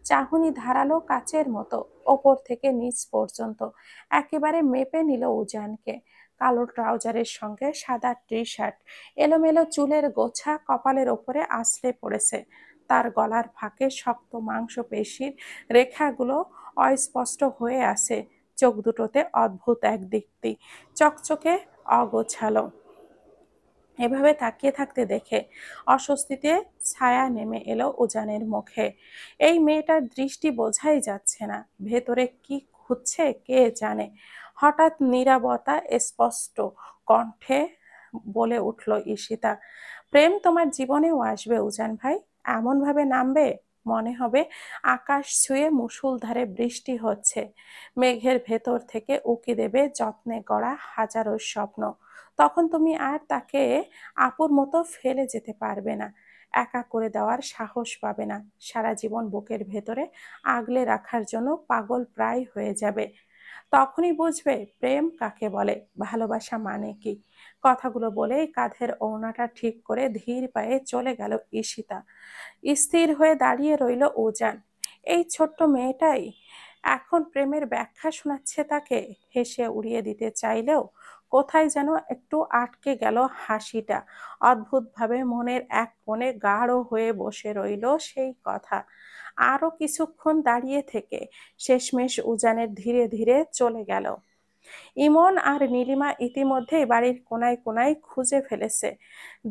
চাহনি ধারালো কাচের মতো, ওপর থেকে নিচ পর্যন্ত একেবারে মেপে নিল উজানকে। কালো ট্রাউজারের সঙ্গে সাদা টি শার্ট, এলোমেলো চুলের গোছা কপালের ওপরে আছড়ে পড়েছে। তার গলার ফাঁকে শক্ত মাংসপেশির রেখাগুলো অস্পষ্ট হয়ে আছে। চোখ দুটোতে অদ্ভুত এক দীপ্তি, চকচকে অগোছালো। এভাবে তাকিয়ে থাকতে দেখে অস্বস্তিতে ছায়া নেমে এলো উজানের মুখে। এই মেয়েটার দৃষ্টি বোঝাই যাচ্ছে না, ভেতরে কি খুঁজছে কে জানে। হঠাৎ নীরবতা স্পষ্ট কণ্ঠে বলে উঠল ঈশিতা, প্রেম তোমার জীবনেও আসবে উজান ভাই, এমন ভাবে নামবে মনে হবে আকাশ ছুঁয়ে মুষলধারে বৃষ্টি হচ্ছে। মেঘের ভেতর থেকে উকি দেবে যত্নে গড়া হাজারো স্বপ্ন। তখন তুমি আর তাকে আপুর মতো ফেলে যেতে পারবে না, একা করে দেওয়ার সাহস পাবে না, সারা জীবন বুকের ভেতরে আগলে রাখার জন্য পাগল প্রায় হয়ে যাবে। তখনই বুঝবে প্রেম কাকে বলে, ভালোবাসা মানে কি। কথাগুলো বলেই কাঁধের ওড়নাটা ঠিক করে ধীর পায়ে চলে গেল ঈশিতা। স্থির হয়ে দাঁড়িয়ে রইল উজান। এই ছোট্ট মেয়েটাই এখন প্রেমের ব্যাখ্যা শোনাচ্ছে তাকে। হেসে উড়িয়ে দিতে চাইলেও কোথায় যেন একটু আটকে গেল হাসিটা। অদ্ভুতভাবে মনের এক কোণে গাঢ় হয়ে বসে রইল সেই কথা। আরো কিছুক্ষণ দাঁড়িয়ে থেকে শেষমেশ উজানের ধীরে ধীরে চলে গেল। ইমন আর নীলিমা ইতিমধ্যেই বাড়ির কোনায় কোনায় খুঁজে ফেলেছে।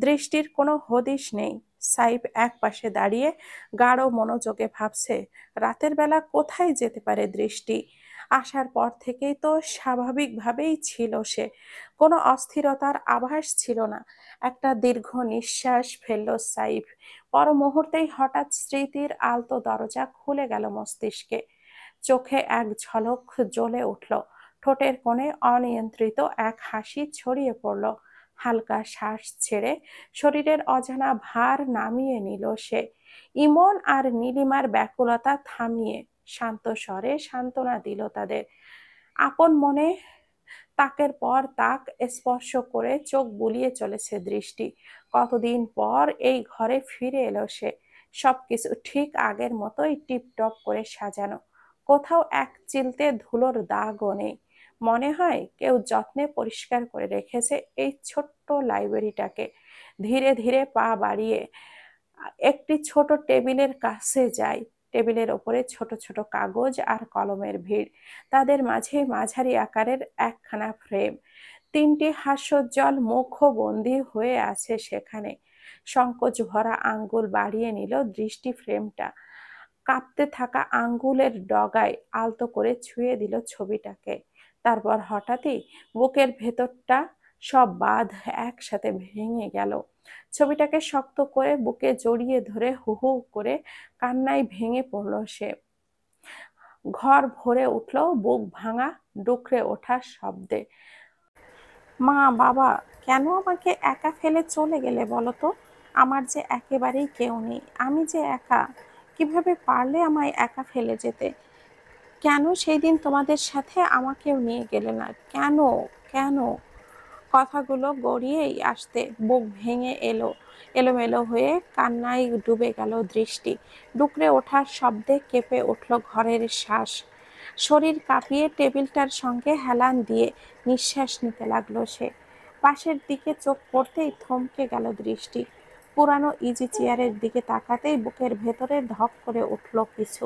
দৃষ্টির কোনো হদিশ নেই। সাইব এক পাশে দাঁড়িয়ে গাঢ় মনোযোগে ভাবছে, রাতের বেলা কোথায় যেতে পারে দৃষ্টি? আসার পর থেকেই তো স্বাভাবিকভাবেই ছিল সে, কোনো অস্থিরতার আভাস ছিল না। একটা দীর্ঘ নিঃশ্বাস ফেলল সাইব। পর মুহূর্তেই হঠাৎ স্মৃতির আলতো দরজা খুলে গেল মস্তিষ্কে। চোখে এক ঝলক জ্বলে উঠল, ঠোঁটের কোণে অনিয়ন্ত্রিত এক হাসি ছড়িয়ে পড়ল। হালকা শ্বাস ছেড়ে শরীরের অজানা ভার নামিয়ে নিল সে। ইমন আর নীলিমার ব্যাকুলতা থামিয়ে শান্ত স্বরে সান্ত্বনা দিল তাদের। আপন মনে তাকের পর তাক স্পর্শ করে চোখ বুলিয়ে চলেছে দৃষ্টি। কতদিন পর এই ঘরে ফিরে এলো সে। সবকিছু ঠিক আগের মতোই টিপটপ করে সাজানো, কোথাও এক চিলতে ধুলোর দাগও নেই। মনে হয় কেউ যত্নে পরিষ্কার করে রেখেছে এই ছোট্ট লাইব্রেরিটাকে। ধীরে ধীরে পা বাড়িয়ে একটি ছোট টেবিলের কাছে যায়। টেবিলের ওপরে ছোট ছোট কাগজ আর কলমের ভিড়, তাদের মাঝে মাঝারি আকারের একখানা ফ্রেম। তিনটি হাস্যোজ্জ্বল মুখবন্দি হয়ে আছে সেখানে। সংকোচ ভরা আঙ্গুল বাড়িয়ে নিল দৃষ্টি ফ্রেমটা। কাঁপতে থাকা আঙ্গুলের ডগায় আলতো করে ছুঁয়ে দিল ছবিটাকে। তারপর হঠাৎই বুকের ভেতরটা সব বাঁধ একসাথে ভেঙে গেল। ছবিটাকে শক্ত করে বুকে জড়িয়ে ধরে হু হু করে কান্নায় ভেঙে পড়ল সে। ঘর ভরে উঠল বুক ভাঙা ডুকরে ওঠার শব্দে। মা, বাবা, কেন আমাকে একা ফেলে চলে গেলে বলো তো? আমার যে একেবারেই কেউ নেই, আমি যে একা। কিভাবে পারলে আমায় একা ফেলে যেতে? কেন সেই দিন তোমাদের সাথে আমাকেও নিয়ে গেলে না? কেন, কেন? কথাগুলো গড়িয়েই আসতে বুক ভেঙে এলোমেলো হয়ে কান্নায় ডুবে গেল দৃষ্টি। ডুকরে ওঠার শব্দে কেঁপে উঠল ঘরের শ্বাস। শরীর কাঁপিয়ে টেবিলটার সঙ্গে হেলান দিয়ে নিঃশ্বাস নিতে লাগলো সে। পাশের দিকে চোখ পড়তেই থমকে গেল দৃষ্টি। পুরানো ইজি চেয়ারের দিকে তাকাতেই বুকের ভেতরে ধক করে উঠল কিছু।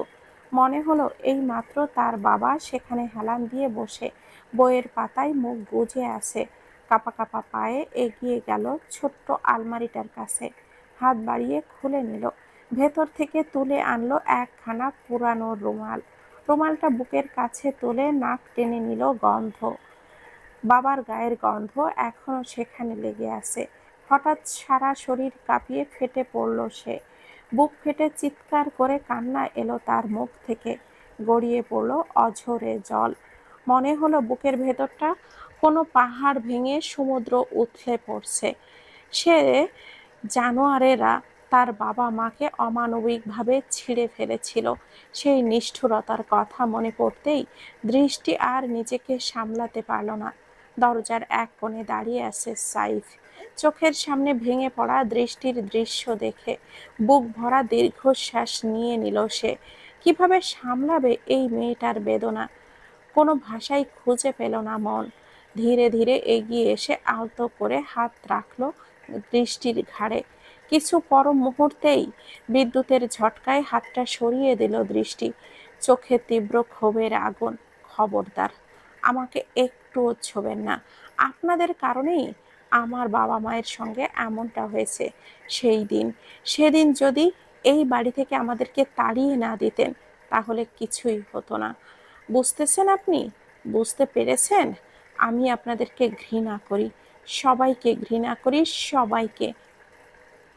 মনে হলো এই মাত্র তার বাবা সেখানে হেলান দিয়ে বসে বইয়ের পাতায় মুখ গুজে আছে। কাঁপা কাঁপা পায়ে এগিয়ে গেল ছোট্ট আলমারিটার কাছে, হাত বাড়িয়ে খুলে নিল। ভেতর থেকে তুলে আনলো একখানা পুরানো রুমাল। রুমালটা বুকের কাছে তুলে নাক টেনে নিল। গন্ধ, বাবার গায়ের গন্ধ এখনো সেখানে লেগে আছে। হঠাৎ সারা শরীর কাঁপিয়ে ফেটে পড়ল সে। বুক ফেটে চিৎকার করে কান্না এলো তার মুখ থেকে। গড়িয়ে পড়ল অঝরে জল। মনে হলো বুকের ভেতরটা কোনো পাহাড় ভেঙে সমুদ্র উথলে পড়ছে। সে জানোয়ারেরা তার বাবা মাকে অমানবিকভাবে ছিঁড়ে ফেলেছিল। সেই নিষ্ঠুরতার কথা মনে পড়তেই দৃষ্টি আর নিজেকে সামলাতে পারল না। দরজার এক কোণে দাঁড়িয়ে আছে সাইফ। চোখের সামনে ভেঙে পড়া দৃষ্টির দৃশ্য দেখে বুক ভরা দীর্ঘশ্বাস নিয়ে নিল সে। কিভাবে সামলাবে এই মেয়েটার বেদনা? কোনো ভাষাই খুঁজে পেল না মন। ধীরে ধীরে এগিয়ে এসে আলতো করে হাত রাখলো দৃষ্টির ঘাড়ে। কিছু পর মুহূর্তেই বিদ্যুতের ঝটকায় হাতটা সরিয়ে দিল দৃষ্টি। চোখে তীব্র ক্ষোভের আগুন। খবরদার, আমাকে একটুও ছোবেন না। আপনাদের কারণেই আমার বাবা মায়ের সঙ্গে এমনটা হয়েছে। সেদিন যদি এই বাড়ি থেকে আমাদেরকে তাড়িয়ে না দিতেন তাহলে কিছুই হতো না। বুঝতেছেন আপনি? বুঝতে পেরেছেন? আমি আপনাদেরকে ঘৃণা করি, সবাইকে ঘৃণা করি, সবাইকে।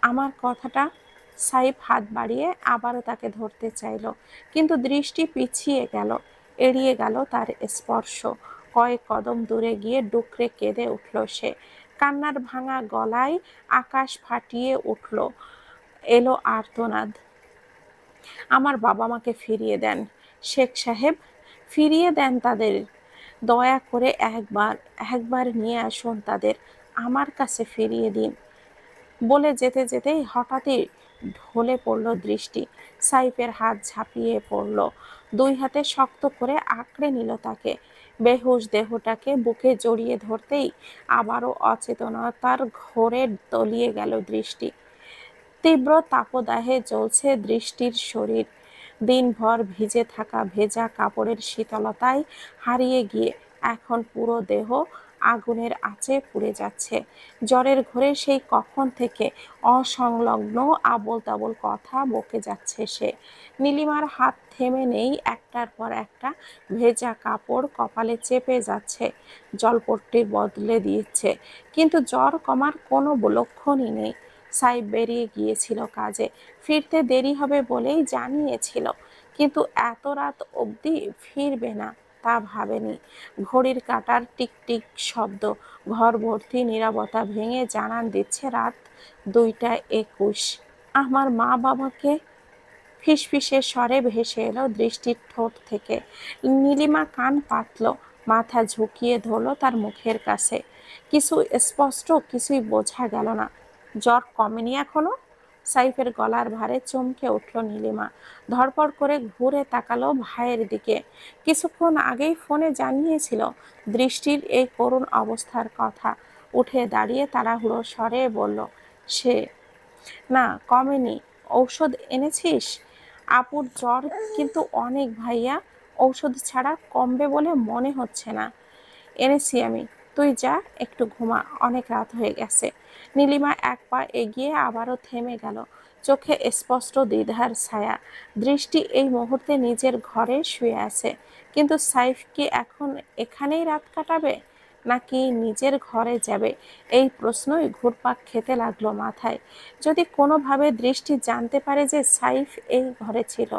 আমার কথাটা। সাইফ হাত বাড়িয়ে আবারও তাকে ধরতে চাইল, কিন্তু দৃষ্টি পিছিয়ে গেল, এড়িয়ে গেল তার স্পর্শ। কয়েক কদম দূরে গিয়ে ডুকরে কেঁদে উঠল সে। কান্নার ভাঙা গলায় আকাশ ফাটিয়ে উঠল। এলো আর্তনাদ। আমার বাবা মাকে ফিরিয়ে দেন শেখ সাহেব, ফিরিয়ে দেন তাদের। দয়া করে একবার নিয়ে আসুন তাদের, আমার কাছে ফিরিয়ে দিন। বলে যেতে যেতেই হঠাৎই ঢলে পড়ল দৃষ্টি। সাইফের হাত ঝাঁপিয়ে পড়ল, দুই হাতে শক্ত করে আঁকড়ে নিল তাকে। বেহুশ দেহটাকে বুকে জড়িয়ে ধরতেই আবারও অচেতনতার ঘোরে তলিয়ে গেল দৃষ্টি। তীব্র তাপদাহে জ্বলছে দৃষ্টির শরীর। দিনভর ভিজে থাকা ভেজা কাপড়ের শীতলতায় হারিয়ে গিয়ে এখন পুরো দেহ আগুনের আঁচে পুড়ে যাচ্ছে। জ্বরের ঘোরে সেই কখন থেকে অসংলগ্ন আবোল তাবোল কথা বকে যাচ্ছে সে। নীলিমার হাত থেমে নেই, একটার পর একটা ভেজা কাপড় কপালে চেপে যাচ্ছে, জলপট্টির বদলে দিচ্ছে, কিন্তু জ্বর কমার কোনো লক্ষণই নেই। সাইফ বেরিয়ে গিয়েছিল কাজে, ফিরতে দেরি হবে বলেই জানিয়েছিল, কিন্তু এত রাত অবধি ফিরবে না তা ভাবেনি। ঘড়ির কাঁটার টিকটিক শব্দ ঘর ভর্তি নীরবতা ভেঙে জানান দিচ্ছে রাত 2টা 21। আমার মা বাবাকে, ফিসফিসে স্বরে ভেসে এলো দৃষ্টির ঠোঁট থেকে। নীলিমা কান পাতল, মাথা ঝুঁকিয়ে ধরল তার মুখের কাছে। কিছু স্পষ্ট, কিছুই বোঝা গেল না। জ্বর কমেনি এখনো? সাইফের গলার ভারে চমকে উঠল নীলিমা। ধরপড় করে ঘুরে তাকালো ভাইয়ের দিকে। কিছুক্ষণ আগেই ফোনে জানিয়েছিল দৃষ্টির এই করুণ অবস্থার কথা। উঠে দাঁড়িয়ে তাড়াহুড়ো স্বরে বলল, সে না, কমেনি। ঔষধ এনেছিস? আপুর জ্বর কিন্তু অনেক ভাইয়া, ঔষধ ছাড়া কমবে বলে মনে হচ্ছে না। এনেছি আমি, তুই যা, একটু ঘুমা, অনেক রাত হয়ে গেছে। নীলিমা এক পা এগিয়ে আবারও থেমে গেল, চোখে স্পষ্ট দ্বিধার ছায়া। দৃষ্টি এই মুহূর্তে নিজের ঘরে শুয়ে আছে, কিন্তু সাইফ কি এখন এখানেই রাত কাটাবে নাকি নিজের ঘরে যাবে? এই প্রশ্নই ঘুরপাক খেতে লাগলো মাথায়। যদি কোনোভাবে দৃষ্টি জানতে পারে যে সাইফ এই ঘরে ছিল,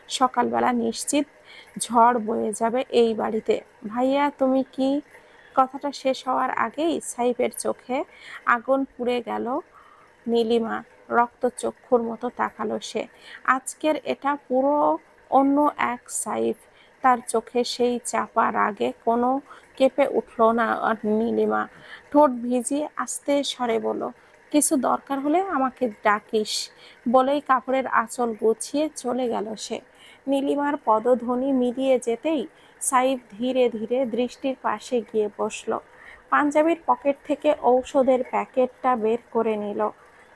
সকালবেলা নিশ্চিত ঝড় বয়ে যাবে এই বাড়িতে। ভাইয়া তুমি কি? কথাটা শেষ হওয়ার আগেই সাইফের চোখে আগুন পুড়ে গেল। নীলিমা রক্তচক্ষুর মতো তাকালো সে। আজকের এটা পুরো অন্য এক সাইফ। তার চোখে সেই চাপা রাগে কোনো কেঁপে উঠল না নীলিমা। ঠোঁট ভিজিয়ে আস্তে স্বরে বলল, কিছু দরকার হলে আমাকে ডাকিস, বলেই কাপড়ের আঁচল গুছিয়ে চলে গেল সে। নীলিমার পদধ্বনি মিলিয়ে যেতেই সাইফ ধীরে ধীরে দৃষ্টির পাশে গিয়ে বসল। পাঞ্জাবির পকেট থেকে ঔষধের প্যাকেটটা বের করে নিল।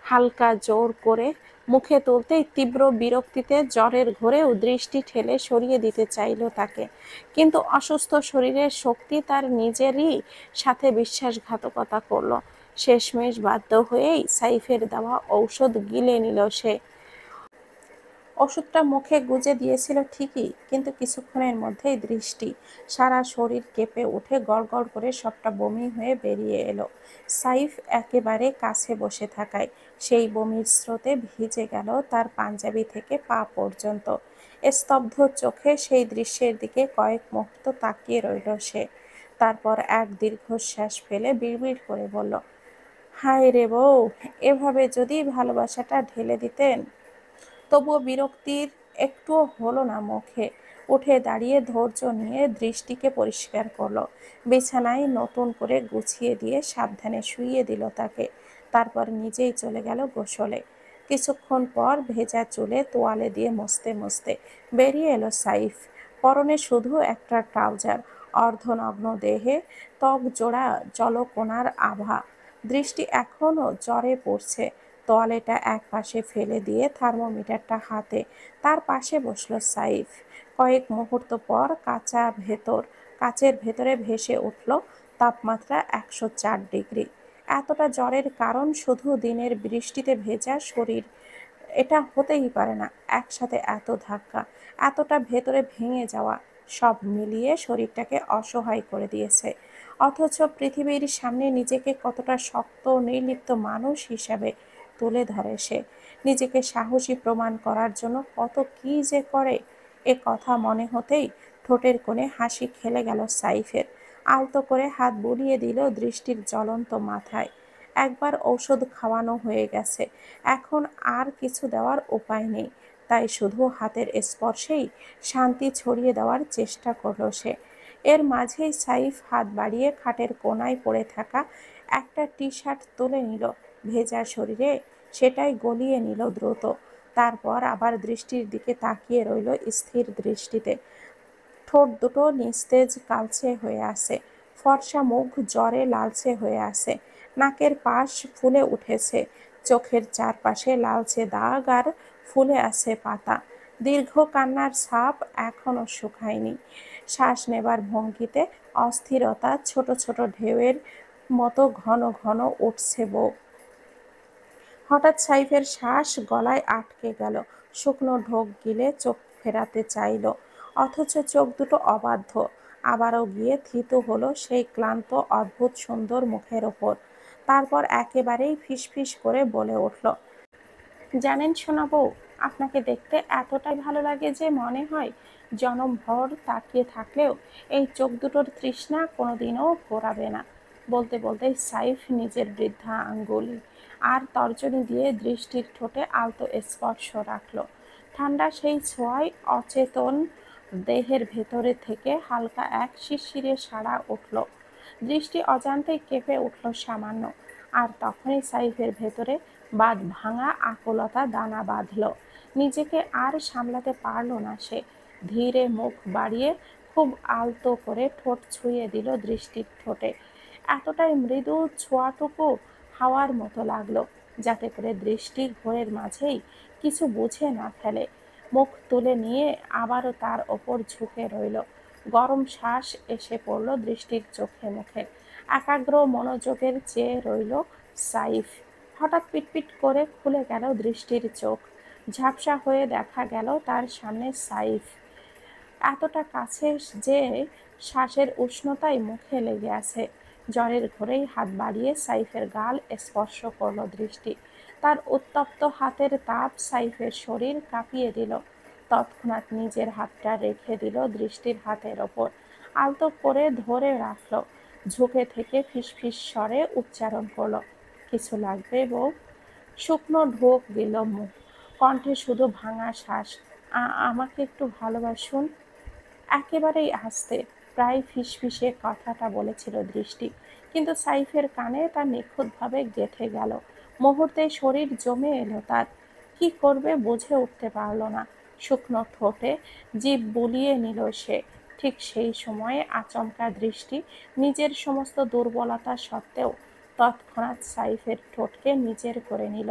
হালকা জোর করে মুখে তুলতেই তীব্র বিরক্তিতে জ্বরের ঘোরেও দৃষ্টি ঠেলে সরিয়ে দিতে চাইল তাকে, কিন্তু অসুস্থ শরীরের শক্তি তার নিজেরই সাথে বিশ্বাসঘাতকতা করল। শেষমেশ বাধ্য হয়েই সাইফের দেওয়া ঔষধ গিলে নিল সে। ওষুধটা মুখে গুজে দিয়েছিল ঠিকই, কিন্তু কিছুক্ষণের মধ্যেই দৃষ্টি সারা শরীর কেঁপে উঠে গড়গড় করে সবটা বমি হয়ে বেরিয়ে এলো। সাইফ একেবারে কাছে বসে থাকায় সেই বমির স্রোতে ভিজে গেল তার পাঞ্জাবি থেকে পা পর্যন্ত। স্তব্ধ চোখে সেই দৃশ্যের দিকে কয়েক মুহূর্ত তাকিয়ে রইল সে। তারপর এক দীর্ঘশ্বাস ফেলে বিড়বিড় করে বলল, হায় রে বউ, এভাবে যদি ভালোবাসাটা ঢেলে দিতেন। তবুও বিরক্তির একটুও হলো না মুখে। উঠে দাঁড়িয়ে ধৈর্য নিয়ে দৃষ্টিকে পরিষ্কার করলো। বিছানায় নতুন করে গুছিয়ে দিয়ে সাবধানে শুইয়ে দিল তাকে। তারপর নিজেই চলে গেল গোসলে। কিছুক্ষণ পর ভেজা চুলে তোয়ালে দিয়ে মুছতে মুছতে বেরিয়ে এলো সাইফ। পরনে শুধু একটা ট্রাউজার, অর্ধনগ্ন দেহে ত্বক জোড়া জলকোনার আভা। দৃষ্টি এখনো জ্বরে পড়ছে। তোয়ালেটা এক পাশে ফেলে দিয়ে থার্মোমিটারটা হাতে তার পাশে বসলো সাইফ। কয়েক মুহূর্ত পর কাচের ভেতরে ভেসে উঠল তাপমাত্রা 104 ডিগ্রি। এতটা জ্বরের কারণ শুধু দিনের বৃষ্টিতে ভেজা শরীর। এটা হতেই পারে না। একসাথে এত ধাক্কা, এতটা ভেতরে ভেঙে যাওয়া, সব মিলিয়ে শরীরটাকে অসহায় করে দিয়েছে। অথচ পৃথিবীর সামনে নিজেকে কতটা শক্ত নির্লিপ্ত মানুষ হিসাবে তুলে ধরে সে। নিজেকে সাহসী প্রমাণ করার জন্য কত কী যে করে। এ কথা মনে হতেই ঠোঁটের কোণে হাসি খেলে গেল সাইফের। আলতো করে হাত বুলিয়ে দিল দৃষ্টির জ্বলন্ত মাথায়। একবার ঔষধ খাওয়ানো হয়ে গেছে, এখন আর কিছু দেওয়ার উপায় নেই। তাই শুধু হাতের স্পর্শেই শান্তি ছড়িয়ে দেওয়ার চেষ্টা করল সে। এর মাঝেই সাইফ হাত বাড়িয়ে খাটের কোণায় পড়ে থাকা একটা টি-শার্ট তুলে নিল। ভেজা শরীরে সেটাই গলিয়ে নিল দ্রুত। তারপর আবার দৃষ্টির দিকে তাকিয়ে রইল স্থির দৃষ্টিতে। ঠোঁট দুটো নিস্তেজ কালচে হয়ে আছে, ফর্সা মুখ জ্বরে লালচে হয়ে আছে, নাকের পাশ ফুলে উঠেছে, চোখের চারপাশে লালচে দাগ আর ফুলে আছে পাতা। দীর্ঘ কান্নার ছাপ এখনো শুকায়নি। শ্বাস নেবার ভঙ্গিতে অস্থিরতা ছোট ছোট ঢেউয়ের মতো ঘন ঘন উঠছে বউ। হঠাৎ সাইফের শ্বাস গলায় আটকে গেল। শুকনো ঢোক গিলে চোখ ফেরাতে চাইল, অথচ চোখ দুটো অবাধ্য। আবারও গিয়ে থিতু হলো সেই ক্লান্ত অদ্ভুত সুন্দর মুখের ওপর। তারপর একেবারেই ফিসফিস করে বলে উঠল, জানেন সোনা বউ, আপনাকে দেখতে এতটাই ভালো লাগে যে মনে হয় জনমভর তাকিয়ে থাকলেও এই চোখ দুটোর তৃষ্ণা কোনোদিনও পোড়াবে না। বলতে বলতেই সাইফ নিজের বৃদ্ধা আঙ্গুলি আর তর্জনী দিয়ে দৃষ্টির ঠোঁটে আলতো স্পর্শ রাখল। ঠান্ডা সেই ছোঁয়ায় অচেতন দেহের ভেতরে থেকে হালকা এক শিরশিরে সাড়া উঠল। দৃষ্টি অজান্তেই কেঁপে উঠল সামান্য। আর তখনই সাইফের ভেতরে বাঁধ ভাঙা আকুলতা দানা বাঁধল। নিজেকে আর সামলাতে পারল না সে। ধীরে মুখ বাড়িয়ে খুব আলতো করে ঠোঁট ছুঁয়ে দিল দৃষ্টির ঠোঁটে। এতটাই মৃদু ছোঁয়াটুকু হাওয়ার মতো লাগলো, যাতে করে দৃষ্টি ঘোরের মাঝেই কিছু বুঝে না ফেলে। মুখ তুলে নিয়ে আবারও তার ওপর ঝুঁকে রইল। গরম শ্বাস এসে পড়ল দৃষ্টির চোখে মুখে। একাগ্র মনোযোগের চেয়ে রইল সাইফ। হঠাৎ পিটপিট করে খুলে গেল দৃষ্টির চোখ। ঝাপসা হয়ে দেখা গেল তার সামনে সাইফ, এতটা কাছে যে শ্বাসের উষ্ণতায় মুখে লেগে আছে। জ্বরের ঘোরেই হাত বাড়িয়ে সাইফের গাল স্পর্শ করল দৃষ্টি। তার উত্তপ্ত হাতের তাপ সাইফের শরীর কাঁপিয়ে দিল। তৎক্ষণাৎ নিজের হাতটা রেখে দিল দৃষ্টির হাতের ওপর, আলতো করে ধরে রাখল। ঝুঁকে থেকে ফিসফিস স্বরে উচ্চারণ করলো, কিছু লাগবে বউ? শুকনো ঢোক গেল মুখ, কণ্ঠে শুধু ভাঙা শ্বাস। আমাকে একটু ভালোবাসুন। একেবারেই আস্তে, প্রায় ফিসফিসে কথাটা বলেছিল দৃষ্টি, কিন্তু সাইফের কানে তা নিখুঁতভাবে গেঁথে গেল। মুহূর্তে শরীর জমে এলো তার। কি করবে বুঝে উঠতে পারল না। শুকনো ঠোঁটে জিভ বুলিয়ে নিল সে। ঠিক সেই সময়ে আচমকা দৃষ্টি নিজের সমস্ত দুর্বলতা সত্ত্বেও তৎক্ষণাৎ সাইফের ঠোঁটকে নিজের করে নিল।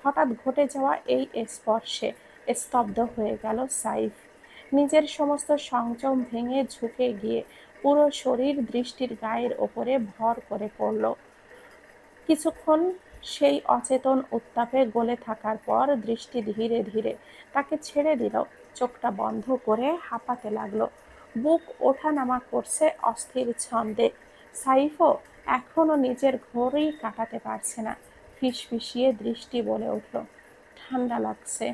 হঠাৎ ঘটে যাওয়া এই স্পর্শে স্তব্ধ হয়ে গেল সাইফ। নিজের সমস্ত সংযম ভেঙে ঝুঁকে গিয়ে পুরো শরীর দৃষ্টির গায়ের ওপরে ভর করে পড়ল। কিছুক্ষণ সেই অচেতন উত্তাপে গলে থাকার পর দৃষ্টি ধীরে ধীরে তাকে ছেড়ে দিল। চোখটা বন্ধ করে হাঁপাতে লাগলো। বুক ওঠানামা করছে অস্থির ছন্দে। সাইফও এখনো নিজের ঘড়ি কাটাতে পারছে না। ফিসফিসিয়ে দৃষ্টি বলে উঠল, ঠান্ডা লাগছে।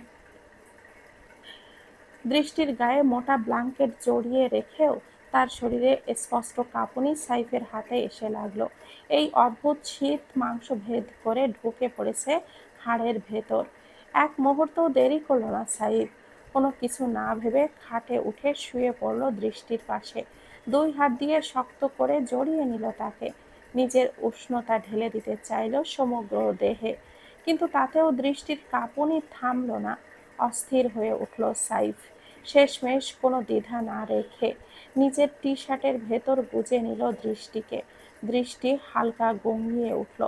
দৃষ্টির গায়ে মোটা ব্ল্যাঙ্কেট জড়িয়ে রেখেও তার শরীরে স্পষ্ট কাঁপুনি সাইফের হাতে এসে লাগলো। এই অদ্ভুত শীত মাংস ভেদ করে ঢুকে পড়েছে হাড়ের ভেতর। এক মুহূর্তও দেরি করল না সাইফ। কোনো কিছু না ভেবে খাটে উঠে শুয়ে পড়ল দৃষ্টির পাশে। দুই হাত দিয়ে শক্ত করে জড়িয়ে নিল তাকে। নিজের উষ্ণতা ঢেলে দিতে চাইল সমগ্র দেহে, কিন্তু তাতেও দৃষ্টির কাঁপুনি থামল না। অস্থির হয়ে উঠল সাইফ। শেষমেশ কোনো দ্বিধা না রেখে নিজের টি শার্টের ভেতর গুজে নিল দৃষ্টিকে। দৃষ্টি হালকা গঙিয়ে উঠল।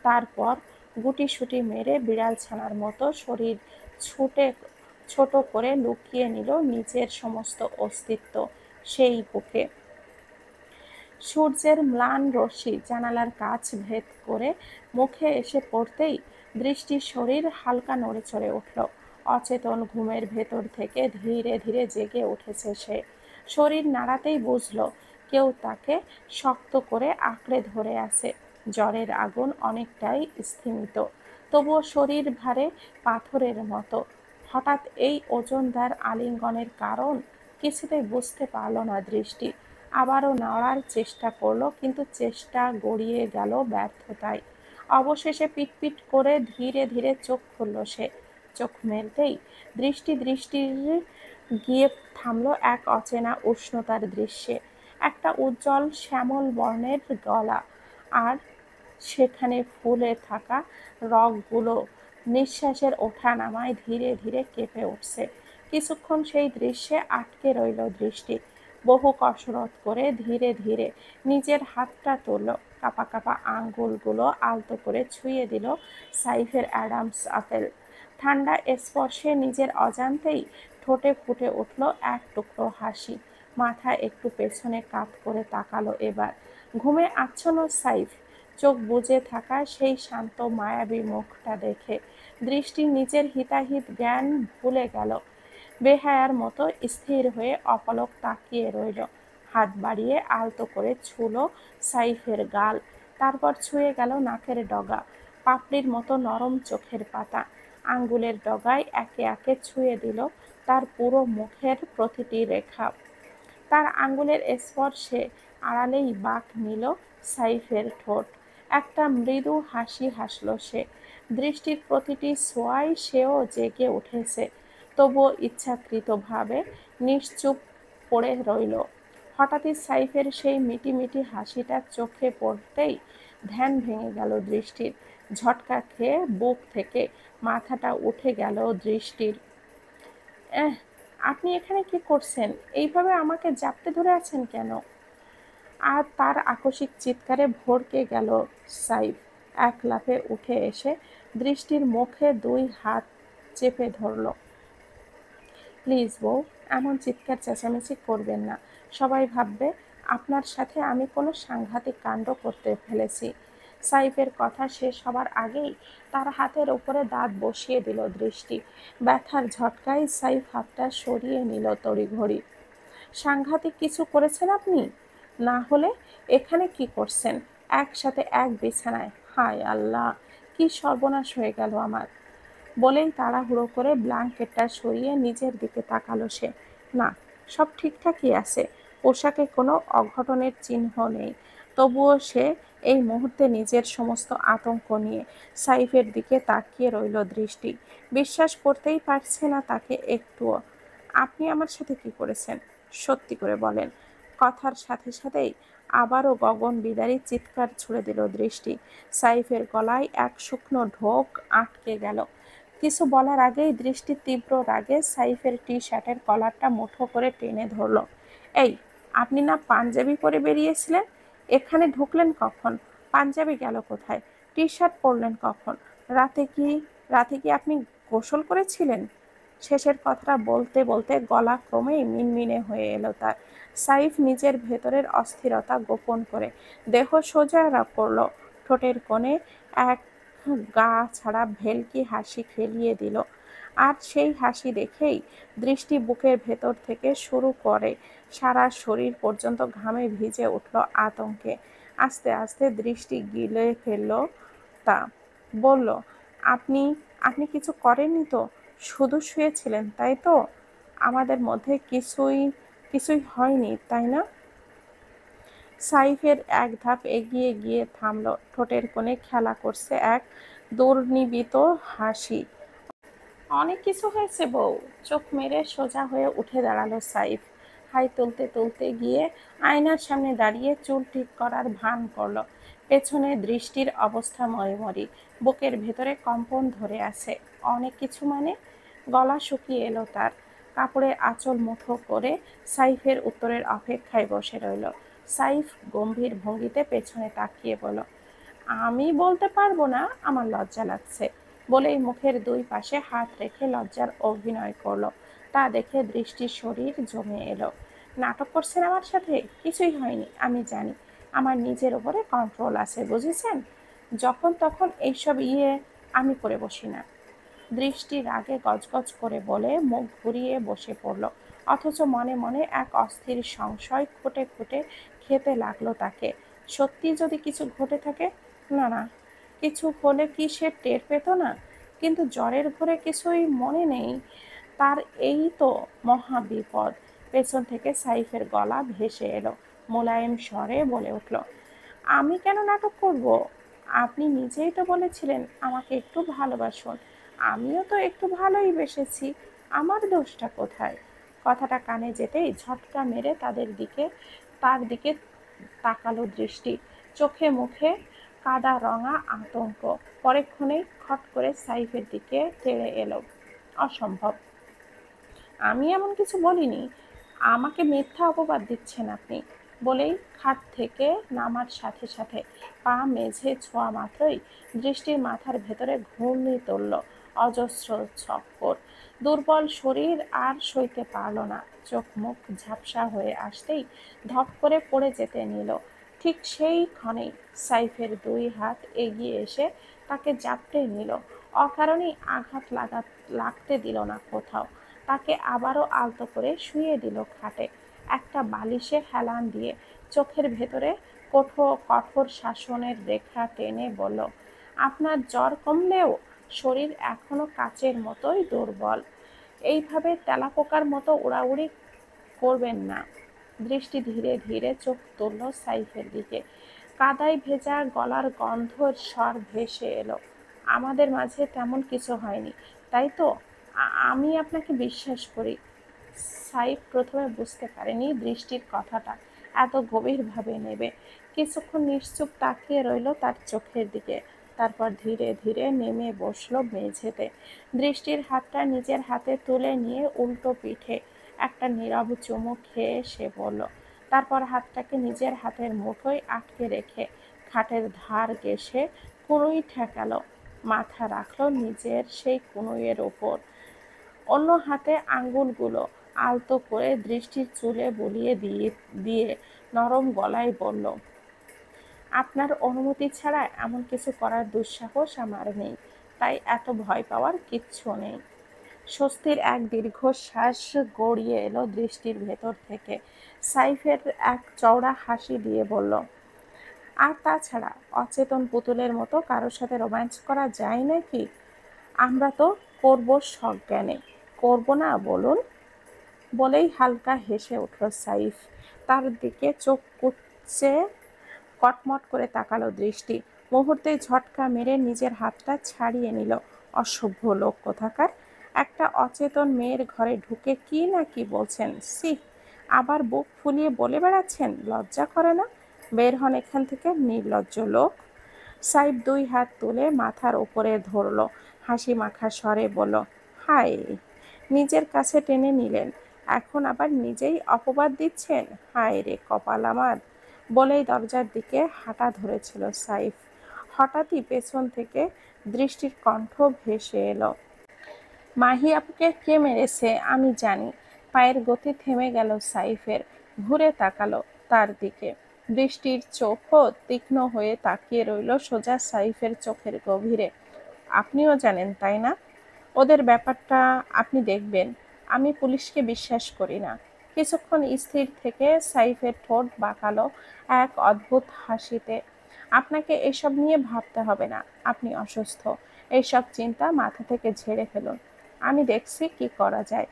তারপর গুটিসুটি মেরে বিড়াল ছানার মতো শরীর ছুটে ছোট করে লুকিয়ে নিল নিজের সমস্ত অস্তিত্ব সেই বুকে। সূর্যের ম্লান রশ্মি জানালার কাচ ভেদ করে মুখে এসে পড়তেই দৃষ্টির শরীর হালকা নড়েচড়ে উঠল। অচেতন ঘুমের ভেতর থেকে ধীরে ধীরে জেগে উঠেছে সে। শরীর নাড়াতেই বুঝল কেউ তাকে শক্ত করে আঁকড়ে ধরে আছে। জ্বরের আগুন অনেকটাই স্তিমিত, তবুও শরীর ভারে পাথরের মতো। হঠাৎ এই ওজনদার আলিঙ্গনের কারণ কিছুতেই বুঝতে পারল না দৃষ্টি। আবারও নড়ার চেষ্টা করলো, কিন্তু চেষ্টা গড়িয়ে গেল ব্যর্থতায়। অবশেষে পিটপিট করে ধীরে ধীরে চোখ খুলল সে। চোখ মেলতেই দৃষ্টির গিয়ে থামলো এক অচেনা উষ্ণতার দৃশ্যে। একটা উজ্জ্বল শ্যামল বর্ণের গলা, আর সেখানে ফুলে থাকা রগগুলো নিঃশ্বাসের ওঠা নামায় ধীরে ধীরে কেঁপে উঠছে। কিছুক্ষণ সেই দৃশ্যে আটকে রইল দৃষ্টি। বহু কসরত করে ধীরে ধীরে নিজের হাতটা তুলল। কাঁপা কাঁপা আঙ্গুলগুলো আলতো করে ছুঁয়ে দিল সাইফের অ্যাডামস আপেল। ঠান্ডা স্পর্শে নিজের অজান্তেই ঠোঁটে ফুটে উঠল এক টুকরো হাসি। মাথা একটু পেছনে কাত করে তাকালো এবার। ঘুমে আচ্ছন্ন সাইফ চোখ বুজে থাকা সেই শান্ত মায়াবী মুখটা দেখে দৃষ্টি নিজের হিতাহিত জ্ঞান ভুলে গেল। বেহায়ার মতো স্থির হয়ে অপলক তাকিয়ে রইল। হাত বাড়িয়ে আলতো করে ছুঁলো সাইফের গাল, তারপর ছুঁয়ে গেল নাকের ডগা, পাপড়ির মতো নরম চোখের পাতা। আঙ্গুলের ডগায় একে একে ছুঁয়ে দিল তার পুরো মুখের প্রতিটি রেখা। তার আঙ্গুলের স্পর্শে আড়ালেই বাঁক নিল সাইফের ঠোঁট। একটা মৃদু হাসি হাসল সে। দৃষ্টির প্রতিটি ছোঁয়ায় সেও জেগে উঠেছে, তবুও ইচ্ছাকৃতভাবে নিশ্চুপ পড়ে রইল। হঠাৎই সাইফের সেই মিটিমিটি হাসিটা চোখে পড়তেই ধ্যান ভেঙে গেল দৃষ্টির। ঝটকা খেয়ে বুক থেকে মাথাটা উঠে গেল দৃষ্টির। এহ, আপনি এখানে কি করছেন? এইভাবে আমাকে জাপটে ধরে আছেন কেন? আর তার আকস্মিক চিৎকারে ভড়কে গেল সাইফ। এক লাফে উঠে এসে দৃষ্টির মুখে দুই হাত চেপে ধরল। প্লিজ বউ, এমন চিৎকার চেঁচামেচি করবেন না। সবাই ভাববে আপনার সাথে আমি কোনো সাংঘাতিক কাণ্ড করতে ফেলেছি। সাইফের কথা শেষ হবার আগেই তার হাতের উপরে দাঁত বসিয়ে দিল দৃষ্টি। ব্যথার ঝটকায় সাইফ হাতটা সরিয়ে নিল তড়িঘড়ি। সাংঘাতিক কিছু করেছেন আপনি? না হলে এখানে কি করছেন একসাথে এক বিছানায়? হায় আল্লাহ, কি সর্বনাশ হয়ে গেল আমার! বলেই তাড়াহুড়ো করে ব্ল্যাঙ্কেটটা সরিয়ে নিজের দিকে তাকালো সে। না, সব ঠিকঠাকই আছে। পোশাকে কোনো অঘটনের চিহ্ন নেই। তবুও সে এই মুহূর্তে নিজের সমস্ত আতঙ্ক নিয়ে সাইফের দিকে তাকিয়ে রইল দৃষ্টি। বিশ্বাস করতেই পারছে না তাকে একটুও। আপনি আমার সাথে কি করেছেন? সত্যি করে বলেন। কথার সাথে সাথেই আবারও গগন বিদারী চিৎকার ছুড়ে দিল দৃষ্টি। সাইফের গলায় এক শুকনো ঢোক আটকে গেল। কিছু বলার আগেই দৃষ্টি তীব্র রাগে সাইফের টি শার্টের কলারটা মুঠো করে টেনে ধরল। এই, আপনি না পাঞ্জাবি পরে বেরিয়েছিলেন? এখানে ঢুকলেন কখন? পাঞ্জাবি গেল কোথায়? টি শার্ট পরলেন কখন? রাতে কি রাতে কি আপনি গোসল করেছিলেন? শেষের কথাটা বলতে বলতে গলা ক্রমেই মিনমিনে হয়ে এলো তার। সাইফ নিজের ভেতরের অস্থিরতা গোপন করে দেহ সোজা করল। ঠোঁটের কোণে এক গা ছাড়া ভেলকি হাসি খেলিয়ে দিল। আর সেই হাসি দেখেই দৃষ্টি বুকের ভেতর থেকে শুরু করে সারা শরীর পর্যন্ত ঘামে ভিজে উঠল আতঙ্কে। আস্তে আস্তে দৃষ্টি গিলে ফেলল তা। বলল, আপনি আপনি কিছু করেননি তো? শুধু শুয়েছিলেন, তাই তো? আমাদের মধ্যে কিছুই কিছুই হয়নি, তাই না? সাইফের এক ধাপ এগিয়ে গিয়ে থামল। ঠোঁটের কোণে খেলা করছে এক দুর্নিবিত হাসি। অনেক কিছু হয়েছে বউ। চোখ মেরে সোজা হয়ে উঠে দাঁড়ালো সাইফ। হাই তুলতে তুলতে গিয়ে আয়নার সামনে দাঁড়িয়ে চুল ঠিক করার ভান করলো। পেছনে দৃষ্টির অবস্থা মরিমরি, বুকের ভেতরে কম্পন ধরে আছে। অনেক কিছু মানে? গলা শুকিয়ে এলো তার। কাপড়ে আঁচল মুঠো করে সাইফের উত্তরের অপেক্ষায় বসে রইল। সাইফ গম্ভীর ভঙ্গিতে পেছনে তাকিয়ে বলল, আমি বলতে পারবো না, আমার লজ্জা লাগছে। বলেই মুখের দুই পাশে হাত রেখে লজ্জার অভিনয় করলো। তা দেখে দৃষ্টির শরীর জমে এলো। নাটক করছেন আমার সাথে? কিছুই হয়নি, আমি জানি। আমার নিজের উপরে কন্ট্রোল আছে, বুঝেছেন? যখন তখন এইসব আমি করে বসি না। দৃষ্টি রাগে গজগজ করে বলে মুখ ঘুরিয়ে বসে পড়ল। অথচ মনে মনে এক অস্থির সংশয় খুঁটে খুঁটে খেতে লাগলো তাকে। সত্যি যদি কিছু ঘটে থাকে? না না, কিছু হলে কি সে টের পেত না? কিন্তু জ্বরের ঘোরে কিছুই মনে নেই তার, এই তো মহা বিপদ। পেছন থেকে সাইফের গলা ভেসে এলো। মোলায়েম স্বরে বলে উঠল, আমি কেন নাটক করব? আপনি নিজেই তো বলেছিলেন আমাকে একটু ভালোবাসুন। আমিও তো একটু ভালোই বেসেছি। আমার দোষটা কোথায়? কথাটা কানে যেতেই ঝটকা মেরে তার দিকে তাকালো দৃষ্টি। চোখে মুখে কাদা রঙা আতঙ্ক। পরেক্ষণেই খট করে সাইফের দিকে তেড়ে এলো। অসম্ভব, আমি এমন কিছু বলিনি। আমাকে মিথ্যা অপবাদ দিচ্ছেন আপনি। বলেই খাট থেকে নামার সাথে সাথে পা মেঝে ছোঁয়া মাত্রই দৃষ্টির মাথার ভেতরে ঘূর্ণি তুলল অজস্র চক্কর। দুর্বল শরীর আর সইতে পারল না। চোখ মুখ ঝাপসা হয়ে আসতেই ধপ করে পড়ে যেতে নিল। ঠিক সেই ক্ষণেই সাইফের দুই হাত এগিয়ে এসে তাকে জাপটে নিল। অকারণেই আঘাত লাগতে দিল না কোথাও। তাকে আবারও আলতো করে শুইয়ে দিল খাটে, একটা বালিশে হেলান দিয়ে। চোখের ভেতরে কঠোর শাসনের রেখা টেনে বলল, আপনার জ্বর কমলেও শরীর এখনো কাচের মতোই দুর্বল। এইভাবে তেলাপোকার মতো উড়াউড়ি করবেন না। দৃষ্টি ধীরে ধীরে চোখ তুলল সাইফের দিকে। কাদায় ভেজা গলার গন্ধর স্বর ভেসে এলো। আমাদের মাঝে তেমন কিছু হয়নি, তাই তো? আমি আপনাকে বিশ্বাস করি। সাইফ প্রথমে বুঝতে পারেনি দৃষ্টির কথাটা এত গভীরভাবে নেবে। কিছুক্ষণ নিশ্চুপ তাকিয়ে রইল তার চোখের দিকে। তারপর ধীরে ধীরে নেমে বসলো মেঝেতে। দৃষ্টির হাতটা নিজের হাতে তুলে নিয়ে উল্টো পিঠে একটা নীরব চুমু খেয়ে সে বলল। তারপর হাতটাকে নিজের হাতের মুঠোয় আটকে রেখে খাটের ধার ঘেঁষে কুনুই ঠেকালো। মাথা রাখলো নিজের সেই কুনুইয়ের ওপর। অন্য হাতে আঙ্গুলগুলো আলতো করে দৃষ্টির চুলে বুলিয়ে দিয়ে নরম গলায় বলল, আপনার অনুমতি ছাড়া এমন কিছু করার দুঃসাহস আমার নেই, তাই এত ভয় পাওয়ার কিচ্ছু নেই। স্বস্তির এক দীর্ঘশ্বাস গড়িয়ে এলো দৃষ্টির ভেতর থেকে। সাইফের এক চওড়া হাসি দিয়ে বলল, আর তাছাড়া অচেতন পুতুলের মতো কারোর সাথে রোম্যান্স করা যায় নাকি? আমরা তো করব সজ্ঞানে, করব না বলুন? বলেই হালকা হেসে উঠল সাইফ। তার দিকে চোখ কুঁচে কটমট করে তাকালো দৃষ্টি। মুহূর্তেই ঝটকা মেরে নিজের হাতটা ছাড়িয়ে নিল। অসভ্য লোক কোথাকার! একটা অচেতন মেয়ের ঘরে ঢুকে কি না কি বলছেন! সি, আবার বুক ফুলিয়ে বলে বেড়াচ্ছেন লজ্জা করে না? বের হন এখান থেকে, নির্লজ্জ লোক। সাইফ 2 হাত তুলে মাথার উপরে ধরল, হাসি মাখা স্বরে বলল, হায়। নিজের কাছে টেনে নিলেন। এখন আবার নিজেই অপবাদ দিচ্ছেন? হায় রে কপাল আমার। বলেই দরজার দিকে হাঁটা ধরেছিল সাইফ। হঠাৎই পেছন থেকে দৃষ্টির কণ্ঠ ভেসে এলো, মাহি আপুকে কে মেরেছে আমি জানি। পায়ের গতি থেমে গেল সাইফের। ঘুরে তাকালো তার দিকে। দৃষ্টির চোখও তীক্ষ্ণ হয়ে তাকিয়ে রইল সোজা সাইফের চোখের গভীরে। আপনিও জানেন তাই না? ওদের ব্যাপারটা আপনি দেখবেন। আমি পুলিশকে বিশ্বাস করি না। কিছুক্ষণ স্থির থেকে সাইফের ঠোঁট বাঁকালো এক অদ্ভুত হাসিতে। আপনাকে এসব নিয়ে ভাবতে হবে না। আপনি অসুস্থ। এইসব চিন্তা মাথা থেকে ঝেড়ে ফেলুন। আমি দেখছি কি করা যায়।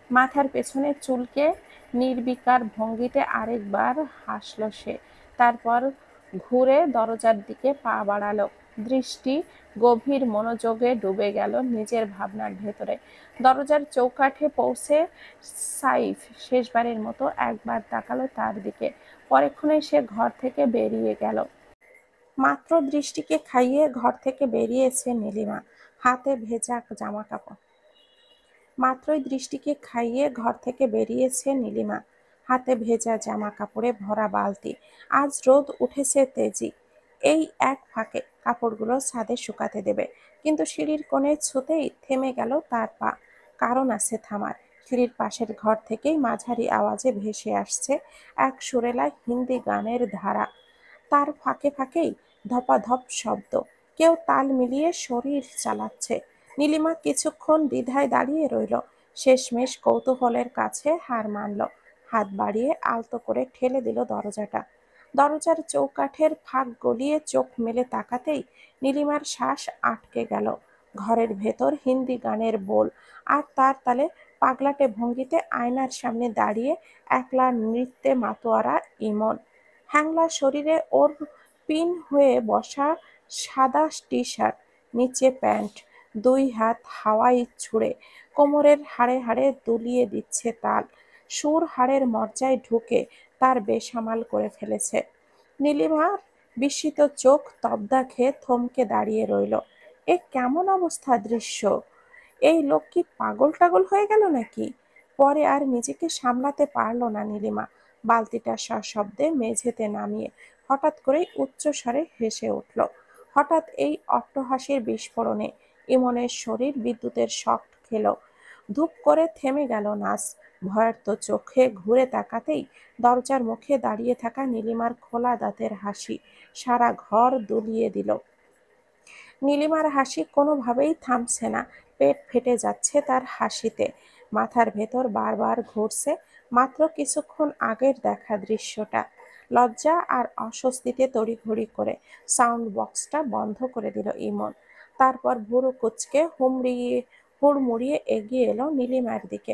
মাথার পেছনে চুলকে নির্বিকার ভঙ্গিতে আরেকবার হাসল সে। তারপর ঘুরে দরজার দিকে পা বাড়ালো। দৃষ্টি গভীর মনোযোগে ডুবে গেল নিজের ভাবনার ভেতরে। দরজার চৌকাঠে পৌঁছে সাইফ শেষবারের মতো একবার তাকালো তার দিকে। পরেক্ষণে সে ঘর থেকে বেরিয়ে গেল। মাত্র দৃষ্টিকে খাইয়ে ঘর থেকে বেরিয়েছে নীলিমা, হাতে ভেজা জামা কাপড়। মাত্রই দৃষ্টিকে খাইয়ে ঘর থেকে বেরিয়েছে নীলিমা, হাতে ভেজা জামা কাপড়ে ভরা বালতি। আজ রোদ উঠেছে তেজি। এই এক ফাঁকে কাপড়গুলো ছাদে শুকাতে দেবে। কিন্তু সিঁড়ির কোণে ছুতেই থেমে গেল তার পা। কারণ আছে থামার। সিঁড়ির পাশের ঘর থেকেই মাঝারি আওয়াজে ভেসে আসছে এক সুরেলা হিন্দি গানের ধারা। তার ফাঁকে ফাঁকেই ধপাধপ শব্দ। কেউ তাল মিলিয়ে শরীর চালাচ্ছে। নীলিমা কিছুক্ষণ দ্বিধায় দাঁড়িয়ে রইল। শেষমেশ কৌতূহলের কাছে হার মানল। হাত বাড়িয়ে আলতো করে ঠেলে দিল দরজাটা। দরজার চৌকাঠের ফাঁক গলিয়ে চোখ মেলে তাকাতেই নীলিমার শ্বাস আটকে গেল। ঘরের ভেতর হিন্দি গানের বোল, আর তার তালে পাগলাটে ভঙ্গিতে আয়নার সামনে দাঁড়িয়ে একলা নৃত্যে মাতোয়ারা ইমন। হ্যাংলা শরীরে ওর পিন হয়ে বসা সাদা টি-শার্ট, নিচে প্যান্ট, 2 হাত হাওয়ায় ছুঁড়ে কোমরের হাড়ে হাড়ে দুলিয়ে দিচ্ছে তাল। সুর হাড়ের মজ্জায় ঢুকে তার বেসামাল করে ফেলেছে। নীলিমার বিস্মিত চোখ তবদা খেয়ে থমকে দাঁড়িয়ে রইল। এ কেমন অবস্থা দৃশ্য! এই লোক কি পাগল টাগল হয়ে গেল নাকি? পরে আর নিজেকে সামলাতে পারল না নীলিমা। বালতিটা সশব্দে মেঝেতে নামিয়ে হঠাৎ করেই উচ্চস্বরে হেসে উঠল। হঠাৎ এই অট্টহাসির বিস্ফোরণে ইমনের শরীর বিদ্যুতের শক খেল। ধূপ করে থেমে গেল নাচ। ভয়ার্ত চোখে ঘুরে তাকাতেই দরজার মুখে দাঁড়িয়ে থাকা নীলিমার খোলা দাঁতের হাসি সারা ঘর দুলিয়ে দিল। নীলিমার হাসি কোনোভাবেই থামছে না। পেট ফেটে যাচ্ছে তার হাসিতে। মাথার ভেতর বারবার ঘুরছে মাত্র কিছুক্ষণ আগের দেখা দৃশ্যটা। লজ্জা আর অস্বস্তিতে তড়িঘড়ি করে সাউন্ড বক্সটা বন্ধ করে দিল ইমন। তারপর ভুরু কুঁচকে হুড়মুড়িয়ে এগিয়ে এলো নীলিমার দিকে।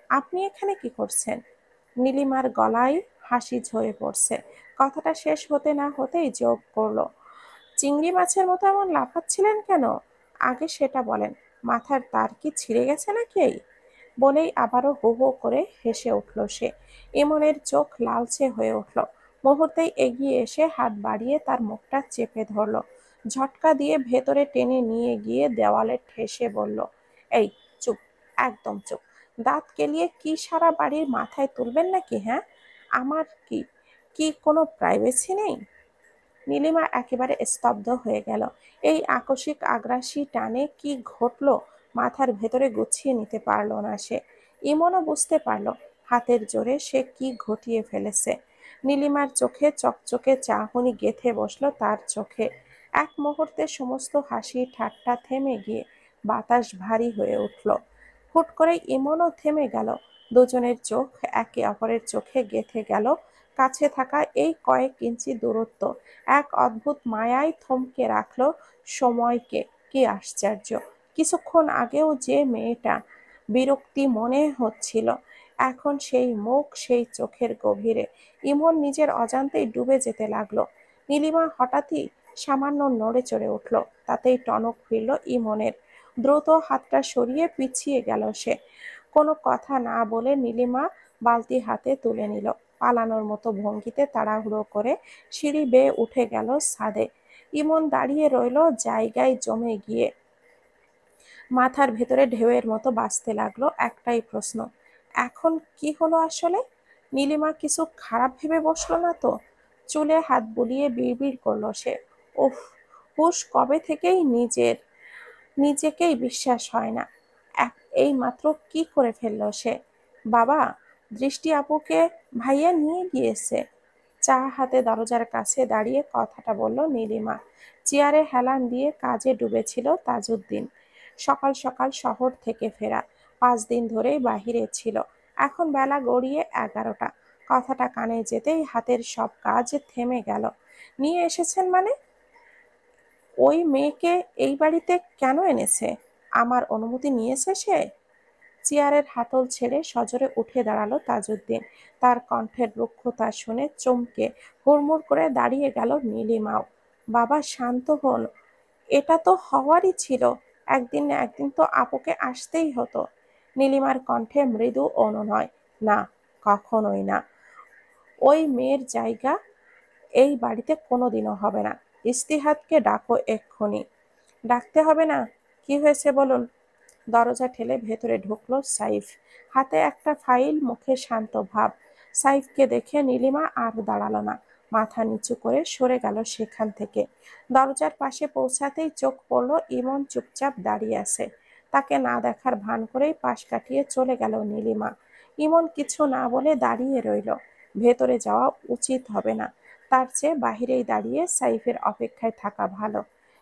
আপনি এখানে কি করছেন? নীলিমার গলায় হাসি ঝরে পড়ছে। কথাটা শেষ হতে না হতেই যোগ করলো, চিংড়ি মাছের মতো এমন লাফাচ্ছিলেন কেন? আগে সেটা বলেন। মাথার তার কি ছিঁড়ে গেছে নাকি? বলেই আবারও হো হো করে হেসে উঠল সে। ইমনের চোখ লালচে হয়ে উঠল। মুহূর্তেই এগিয়ে এসে হাত বাড়িয়ে তার মুখটা চেপে ধরল। ঝটকা দিয়ে ভেতরে টেনে নিয়ে গিয়ে দেওয়ালে ঠেসে বলল, এই চুপ, একদম চুপ। দাঁত কেলিয়ে কি সারা বাড়ির মাথায় তুলবেন নাকি? হ্যাঁ, আমার কি কি কোনো প্রাইভেসি নেই? নীলিমা একেবারে স্তব্ধ হয়ে গেল। এই আকস্মিক আগ্রাসী টানে কি ঘটল মাথার ভেতরে গুছিয়ে নিতে পারল না সে। ইমনও বুঝতে পারল হাতের জোরে সে কি ঘটিয়ে ফেলেছে। নীলিমার চোখে চকচকে চাহনি গেঁথে বসলো তার চোখে। এক মুহূর্তে সমস্ত হাসি ঠাট্টা থেমে গিয়ে বাতাস ভারী হয়ে উঠল। হুট করে ইমনও থেমে গেল। দুজনের চোখ একে অপরের চোখে গেঁথে গেল। কাছে থাকা এই কয়েক ইঞ্চি দূরত্ব এক অদ্ভুত মায়ায় থমকে রাখল সময়কে। কি আশ্চর্য! কিছুক্ষণ আগেও যে মেয়েটা বিরক্তি মনে হচ্ছিল, এখন সেই মুখ, সেই চোখের গভীরে ইমন নিজের অজান্তেই ডুবে যেতে লাগলো। নীলিমা হঠাৎই সামান্য নড়ে চড়ে উঠল। তাতেই টনক ফিরল ইমনের। দ্রুত হাতটা সরিয়ে পিছিয়ে গেল সে। কোনো কথা না বলে নীলিমা বালতি হাতে তুলে নিল। পালানোর মতো ভঙ্গিতে তাড়াহুড়ো করে সিঁড়ি বেয়ে উঠে গেল ছাদে। ইমন দাঁড়িয়ে রইল জায়গায় জমে গিয়ে। মাথার ভেতরে ঢেউয়ের মতো বাজতে লাগলো একটাই প্রশ্ন, এখন কি হলো আসলে? নীলিমা কিছু খারাপ ভেবে বসলো না তো? চুলে হাত বুলিয়ে বিড়বিড় করলো সে, উফ, হুশ কবে থেকেই নিজেকেই বিশ্বাস হয় না। এই মাত্র কি করে ফেললো সে? বাবা, দৃষ্টি আপুকে ভাইয়া নিয়ে গিয়েছে। চা হাতে দরজার কাছে দাঁড়িয়ে কথাটা বলল নীলিমা। চেয়ারে হেলান দিয়ে কাজে ডুবেছিল তাজউদ্দিন। সকাল সকাল শহর থেকে ফেরা, 5 দিন ধরেই বাহিরে ছিল। এখন বেলা গড়িয়ে 11টা। কথাটা কানে যেতেই হাতের সব কাজ থেমে গেল। নিয়ে এসেছেন মানে? ওই মেয়েকে এই বাড়িতে কেন এনেছে? আমার অনুমতি নিয়েছে সে? চেয়ারের হাতল ছেড়ে সজোরে উঠে দাঁড়ালো তাজউদ্দিন। তার কণ্ঠের রুক্ষতা শুনে চমকে হুড়মুড় করে দাঁড়িয়ে গেল নীলিমাও। বাবা, শান্ত হন। এটা তো হওয়ারই ছিল। একদিন না একদিন তো আপুকে আসতেই হতো। নীলিমার কণ্ঠে মৃদু অনুনয়। না, কখনোই না। ওই মেয়ের জায়গা এই বাড়িতে কোনোদিনও হবে না। ইস্তিহাতকে ডাকো এক্ষুনি। ডাকতে হবে না। কি হয়েছে বলুন? দরজা ঠেলে ভেতরে ঢুকলো সাইফ। হাতে একটা ফাইল, মুখে শান্ত ভাব। সাইফকে দেখে নীলিমা আর দাঁড়ালো না। মাথা নিচু করে সরে গেল সেখান থেকে। দরজার পাশে পৌঁছাতেই চোখ পড়ল ইমন চুপচাপ দাঁড়িয়ে আছে। তাকে না দেখার ভান করেই পাশ কাটিয়ে চলে গেল নীলিমা। ইমন কিছু না বলে দাঁড়িয়ে রইল। ভেতরে যাওয়া উচিত হবে না, তার চেয়ে বাহিরেই দাঁড়িয়ে সাইফের অপেক্ষায় থাকা ভালো।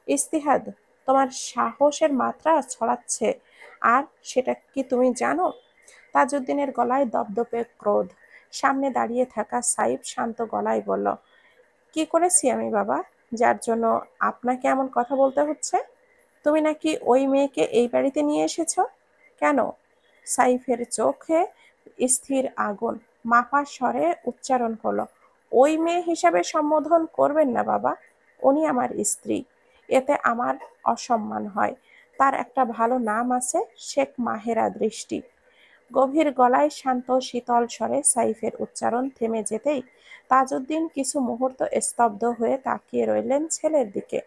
ইস্তিহাদ, তোমার সাহসের মাত্রা ছড়াচ্ছে। আর সেটা কি তুমি জানো? তাজউদ্দিনের গলায় দপদপে ক্রোধ। সামনে দাঁড়িয়ে থাকা সাইফ শান্ত গলায় বলল, কি করেছি আমি বাবা, যার জন্য আপনাকে এমন কথা বলতে হচ্ছে? তুমি নাকি ওই মেয়েকে এই বাড়িতে নিয়ে এসেছো? কেন? সাইফের চোখে স্থির আগুন। মাপা স্বরে উচ্চারণ করলো, ওই মেয়ে হিসাবে সম্বোধন করবেন না বাবা। উনি আমার স্ত্রী। এতে আমার অসম্মান হয়। তার একটা ভালো নাম আছে, শেখ মাহেরা দৃষ্টি। গভীর গলায় শান্ত শীতল স্বরে সাইফের উচ্চারণ থেমে যেতেই তাজউদ্দিন কিছু মুহূর্ত স্তব্ধ হয়ে তাকিয়ে রইলেন ছেলের দিকে।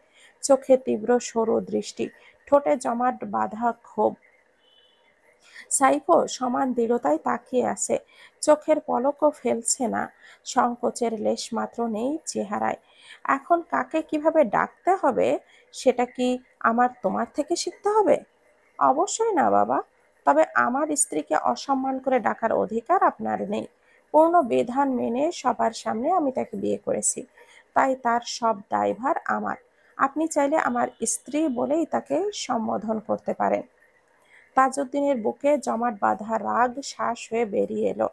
চোখে তীব্র সরু দৃষ্টি, ঠোঁটে জমাট বাঁধা ক্ষোভ। সাইফও সমান দৃঢ়তায় তাকিয়ে আছে, চোখের পলকও ফেলছে না। সংকোচের লেশমাত্র নেই চেহারায়। এখন কাকে কিভাবে ডাকতে হবে সেটা কি আমার তোমার থেকে শিখতে হবে? অবশ্যই না বাবা। তবে আমার স্ত্রীকে অসম্মান করে ডাকার অধিকার আপনার নেই। পূর্ণ বিধান মেনে সবার সামনে আমি তাকে বিয়ে করেছি, তাই তার সব দায়ভার আমার। আপনি চাইলে আমার স্ত্রী বলেই তাকে সম্বোধন করতে পারেন। তাজউদ্দিনের বুকে জমাট বাঁধা রাগ শ্বাস হয়ে বেরিয়ে এলো।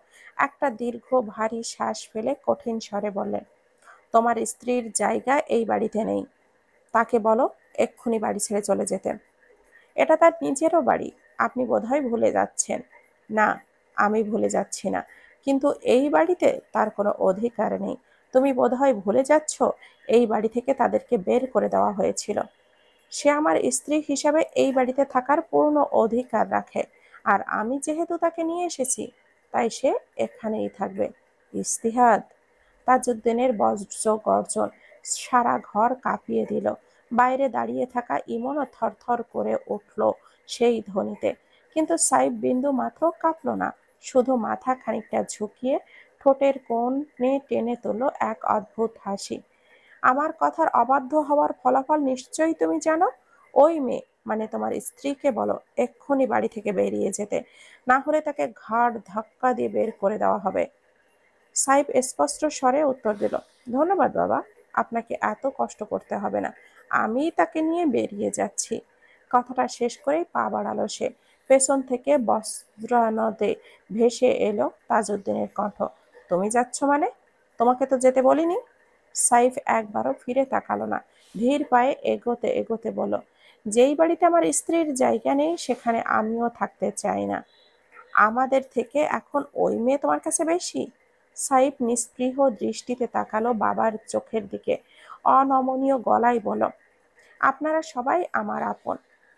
একটা দীর্ঘ ভারী শ্বাস ফেলে কঠিন স্বরে বললেন, তোমার স্ত্রীর জায়গা এই বাড়িতে নেই। তাকে বলো এক্ষুনি বাড়ি ছেড়ে চলে যেতে। এটা তার নিজেরও বাড়ি। আপনি বোধহয় ভুলে যাচ্ছেন। না, আমি ভুলে যাচ্ছি না, কিন্তু এই বাড়িতে তার কোনো অধিকার নেই। তুমি বোধহয় ভুলে যাচ্ছ, এই বাড়ি থেকে তাদেরকে বের করে দেওয়া হয়েছিল। সে আমার স্ত্রী হিসাবে এই বাড়িতে থাকার পূর্ণ অধিকার রাখে। আর আমি যেহেতু তাকে নিয়ে এসেছি, তাই সে এখানেই থাকবে। ইস্তিহাদ! তাজউদ্দিনের বজ্র গর্জন সারা ঘর কাঁপিয়ে দিল। বাইরে দাঁড়িয়ে থাকা ইমনও থরথর করে উঠল সেই ধ্বনিতে। কিন্তু সাইফ বিন্দু মাত্র কাঁপল না, শুধু মাথা খানিকটা ঝুঁকিয়ে ঠোঁটের কোণে টেনে তুলল এক অদ্ভুত হাসি। আমার কথার অবাধ্য হওয়ার ফলাফল নিশ্চয়ই তুমি জানো। ওই মেয়ে মানে তোমার স্ত্রীকে বলো এক্ষুনি বাড়ি থেকে বেরিয়ে যেতে, না হলে তাকে ঘাড় ধাক্কা দিয়ে বের করে দেওয়া হবে। সাইফ স্পষ্ট স্বরে উত্তর দিল, ধন্যবাদ বাবা, আপনাকে এত কষ্ট করতে হবে না। আমি তাকে নিয়ে বেরিয়ে যাচ্ছি। কথাটা শেষ করেই পা বাড়ালো সে। পেছন থেকে বজ্রানদে ভেসে এলো তাজউদ্দিনের কণ্ঠ, তুমি যাচ্ছ মানে? তোমাকে তো যেতে বলিনি। সাইফ একবারও ফিরে তাকালো না। ধীর পায়ে এগোতে এগোতে বলল, যেই বাড়িতে আমার স্ত্রীর জায়গা নেই সেখানে আমিও থাকতে চাই না। আমাদের থেকে এখন ওই মেয়ে তোমার কাছে বেশি? সাইফ নিস্পৃহ দৃষ্টিতে তাকালো বাবার চোখের দিকে। অনমনীয় গলায় বলল, আপনারা সবাই আমার আপন।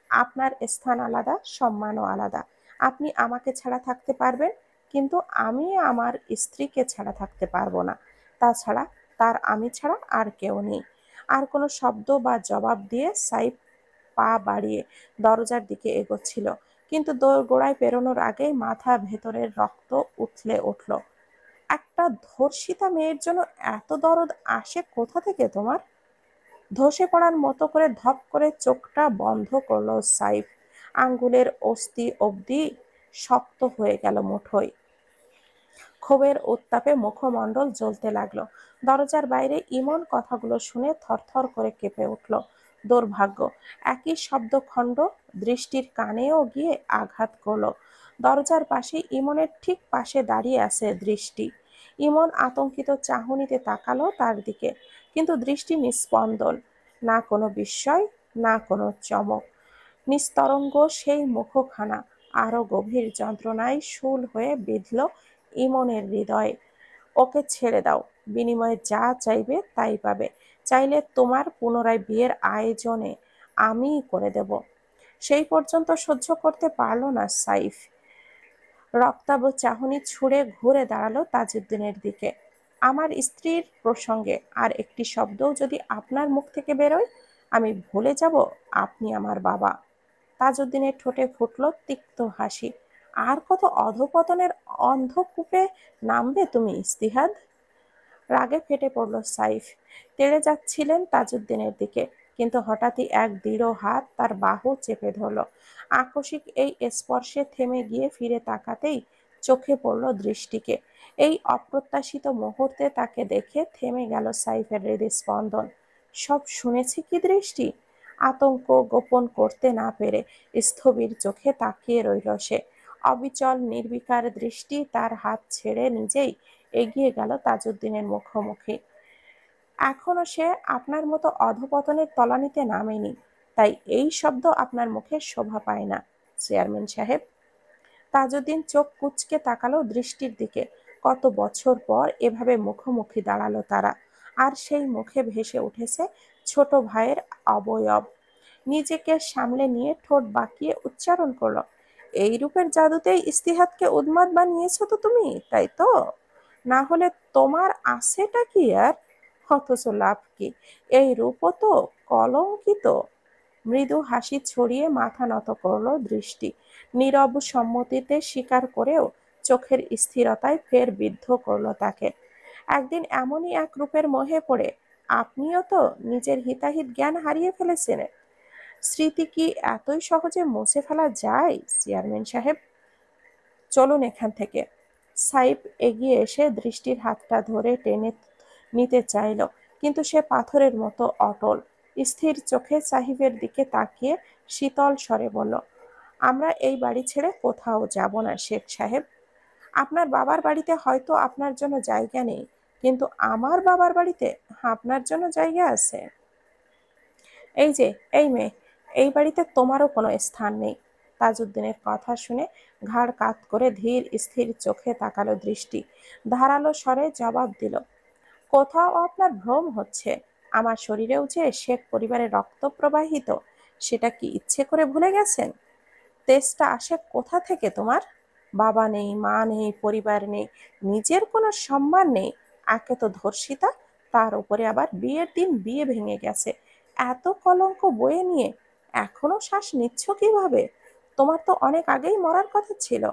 আপনার স্থান আলাদা, সম্মানও আলাদা। আপনি আমাকে ছাড়া থাকতে পারবেন, কিন্তু আমি আমার স্ত্রীকে ছাড়া থাকতে পারবো না। তাছাড়া তার আমি ছাড়া আর কেউ নেই। আর কোনো শব্দ বা জবাব দিয়ে সাইফ পা বাড়িয়ে দরজার দিকে এগোচ্ছিল, কিন্তু দোরগোড়ায় পেরোনোর আগেই মাথা ভেতরের রক্ত উথলে উঠল। একটা ধর্ষিতা মেয়ের জন্য এত দরদ আসে কোথা থেকে তোমার? ধসে পড়ার মতো করে ধপ করে চোখটা বন্ধ করলো সাইফ। আঙ্গুলের অস্থি অবধি শক্ত হয়ে গেল মুঠোয়। ক্ষোভের উত্তাপে মুখমণ্ডল জ্বলতে লাগলো। দরজার বাইরে ইমন কথাগুলো শুনে থরথর করে কেঁপে উঠল। দুর্ভাগ্য, একই শব্দখণ্ড দৃষ্টির কানেও গিয়ে আঘাত করলো। দরজার পাশে ইমনের ঠিক পাশে দাঁড়িয়ে আছে দৃষ্টি। ইমন আতঙ্কিত চাহনিতে তাকালো তার দিকে, কিন্তু দৃষ্টি নিস্পন্দন। না কোনো বিস্ময়, না কোনো চমক। নিস্তরঙ্গ সেই মুখখানা আরো গভীর যন্ত্রণায় শূল হয়ে বিঁধল ইমনের হৃদয়ে। ওকে ছেড়ে দাও, বিনিময়ে যা চাইবে তাই পাবে। চাইলে তোমার পুনরায় বিয়ের আয়োজনে আমিই করে দেব। সেই পর্যন্ত সহ্য করতে পারল না সাইফ। রক্তাভ চাহনি ছুঁড়ে ঘুরে দাঁড়ালো তাজউদ্দিনের দিকে। আমার স্ত্রীর প্রসঙ্গে আর একটি শব্দও যদি আপনার মুখ থেকে বেরোয়, আমি ভুলে যাব আপনি আমার বাবা। তাজউদ্দিনের ঠোঁটে ফুটল তিক্ত হাসি। আর কত অধঃপতনের অন্ধকূপে নামবে তুমি ইস্তিহাদ? রাগে ফেটে পড়ল সাইফ। তেড়ে যাচ্ছিলেন তাজউদ্দিনের দিকে, কিন্তু হঠাৎই এক দৃঢ় হাত তার বাহু চেপে ধরল। আকস্মিক এই স্পর্শে থেমে গিয়ে ফিরে তাকাতেই চোখে পড়ল দৃষ্টিকে। এই অপ্রত্যাশিত মুহূর্তে তাকে দেখে থেমে গেল সাইফের হৃদস্পন্দন। সব শুনেছি কি দৃষ্টি? আতঙ্ক গোপন করতে না পেরে স্থবির চোখে তাকিয়ে রইল সে। অবিচল নির্বিকার দৃষ্টি তার হাত ছেড়ে নিজেই এগিয়ে গেল তাজউদ্দিনের মুখোমুখি। এখনো সে আপনার মতো অধঃপতনের তলানিতে নামেনি, তাই এই শব্দ আপনার মুখে শোভা পায় না, চেয়ারম্যান সাহেব। তাজউদ্দিন চোখ কুঁচকে তাকালো দৃষ্টির দিকে। কত বছর পর এভাবে মুখোমুখি দাঁড়ালো তারা, আর সেই মুখে ভেসে উঠেছে ছোট ভাইয়ের অবয়ব। নিজেকে সামলে নিয়ে ঠোঁট বাঁকিয়ে উচ্চারণ করলো, এই রূপের জাদুতেই ইস্তিহাদকে উন্মাদ বানিয়েছো তো তুমি, তাই তো? না হলে তোমার আছেটা কি আর? অথচ লাভ কি? এই রূপও তো কলঙ্কিত। মৃদু হাসি ছড়িয়ে মাথা নত করল দৃষ্টি। নীরব সম্মতিতে স্বীকার করেও চোখের স্থিরতায় ফের বিদ্ধ করল তাকে। একদিন এমনই এক রূপের মোহে পড়ে আপনিও তো নিজের হিতাহিত জ্ঞান হারিয়ে ফেলেছেন। স্মৃতি কি এতই সহজে মুছে ফেলা যায়, চেয়ারম্যান সাহেব? চলুন এখান থেকে। সাইফ এগিয়ে এসে দৃষ্টির হাতটা ধরে টেনে নিতে চাইল, কিন্তু সে পাথরের মতো অটল। স্থির চোখে সাহিবের দিকে তাকিয়ে শীতল স্বরে বলল, আমরা এই বাড়ি ছেড়ে কোথাও যাব না শেখ সাহেব। আপনার বাবার বাড়িতে হয়তো আপনার জন্য জায়গা নেই, কিন্তু আমার বাবার বাড়িতে আপনার জন্য জায়গা আছে। এই যে, এই মেয়ে, এই বাড়িতে তোমারও কোনো স্থান নেই। তাজউদ্দিনের কথা শুনে ঘাড় কাত করে ধীর স্থির চোখে তাকালো দৃষ্টি। ধারালো স্বরে জবাব দিল, কোথাও আপনার ভ্রম হচ্ছে। আমার শরীরেও যে শেখ পরিবারের রক্ত প্রবাহিত, সেটা কি ইচ্ছে করে ভুলে গেছেন? তেজটা আসে কোথা থেকে তোমার? বাবা নেই, মা নেই, পরিবার নেই, নিজের কোনো সম্মান নেই। একে তো ধর্ষিতা, তার উপরে আবার বিয়ের দিন বিয়ে ভেঙে গেছে। এত কলঙ্ক বয়ে নিয়ে এখনো শ্বাস নিচ্ছ কিভাবে? তোমার তো অনেক আগেই মরার কথা ছিল।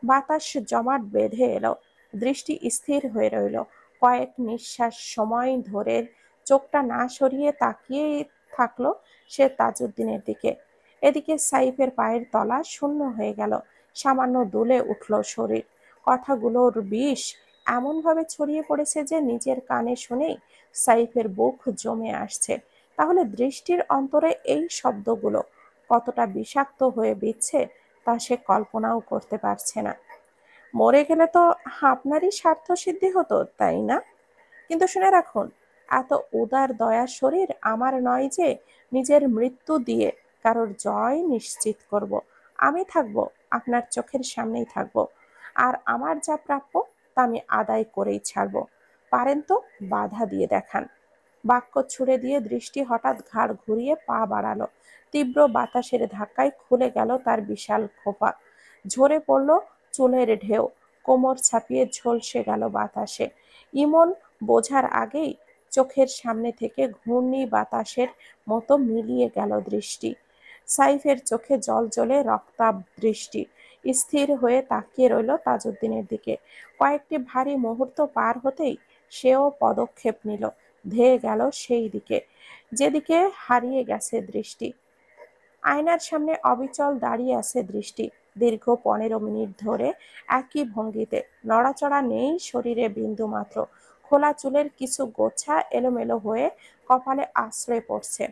বাতাস জমাট বেঁধে এলো। দৃষ্টি স্থির হয়ে রইল। কয়েক নিঃশ্বাস সময় ধরে চোখটা না সরিয়ে তাকিয়ে থাকলো সে তাজউদ্দিনের দিকে। এদিকে সাইফের পায়ের তলা শূন্য হয়ে গেল। সামান্য দুলে উঠল শরীর। কথাগুলোর বিষ এমনভাবে ছড়িয়ে পড়েছে যে নিজের কানে শুনেই সাইফের বুক জমে আসছে। তাহলে দৃষ্টির অন্তরে এই শব্দগুলো কতটা বিষাক্ত হয়ে বিচ্ছে তা সে কল্পনাও করতে পারছে না। মরে গেলে তো আপনারই স্বার্থ সিদ্ধি হতো, তাই না? কিন্তু শুনে রাখুন, এত উদার দয়ার শরীর আমার নয় যে নিজের মৃত্যু দিয়ে কারোর জয় নিশ্চিত করব। আমি থাকব, আপনার চোখের সামনেই থাকব, আর আমার যা প্রাপ্য তা আমি আদায় করেই ছাড়ব। পারেন তো বাধা দিয়ে দেখান। বাক্য ছুড়ে দিয়ে দৃষ্টি হঠাৎ ঘাড় ঘুরিয়ে পা বাড়ালো। তীব্র বাতাসের ধাক্কায় খুলে গেল তার বিশাল খোপা। ঝরে পড়ল চুলের ঢেউ, কোমর ছাপিয়ে ঝলসে গেল বাতাসে। ইমন বোঝার আগেই চোখের সামনে থেকে ঘূর্ণি বাতাসের মতো মিলিয়ে গেল দৃষ্টি। সাইফের চোখে জ্বলে রক্তাভ দৃষ্টি। স্থির হয়ে তাকিয়ে রইল তাজউদ্দিনের দিকে। কয়েকটি ভারী মুহূর্ত পার হতেই সেও পদক্ষেপ নিল, ধেয়ে গেল সেই দিকে যেদিকে হারিয়ে গেছে দৃষ্টি। আয়নার সামনে অবিচল দাঁড়িয়ে আছে দৃষ্টি। দীর্ঘ 15 মিনিট ধরে একই ভঙ্গিতে, নড়াচড়া নেই শরীরে বিন্দুমাত্র। খোলা চুলের কিছু গোছা এলোমেলো হয়ে কপালে আশ্রয় পড়ছে।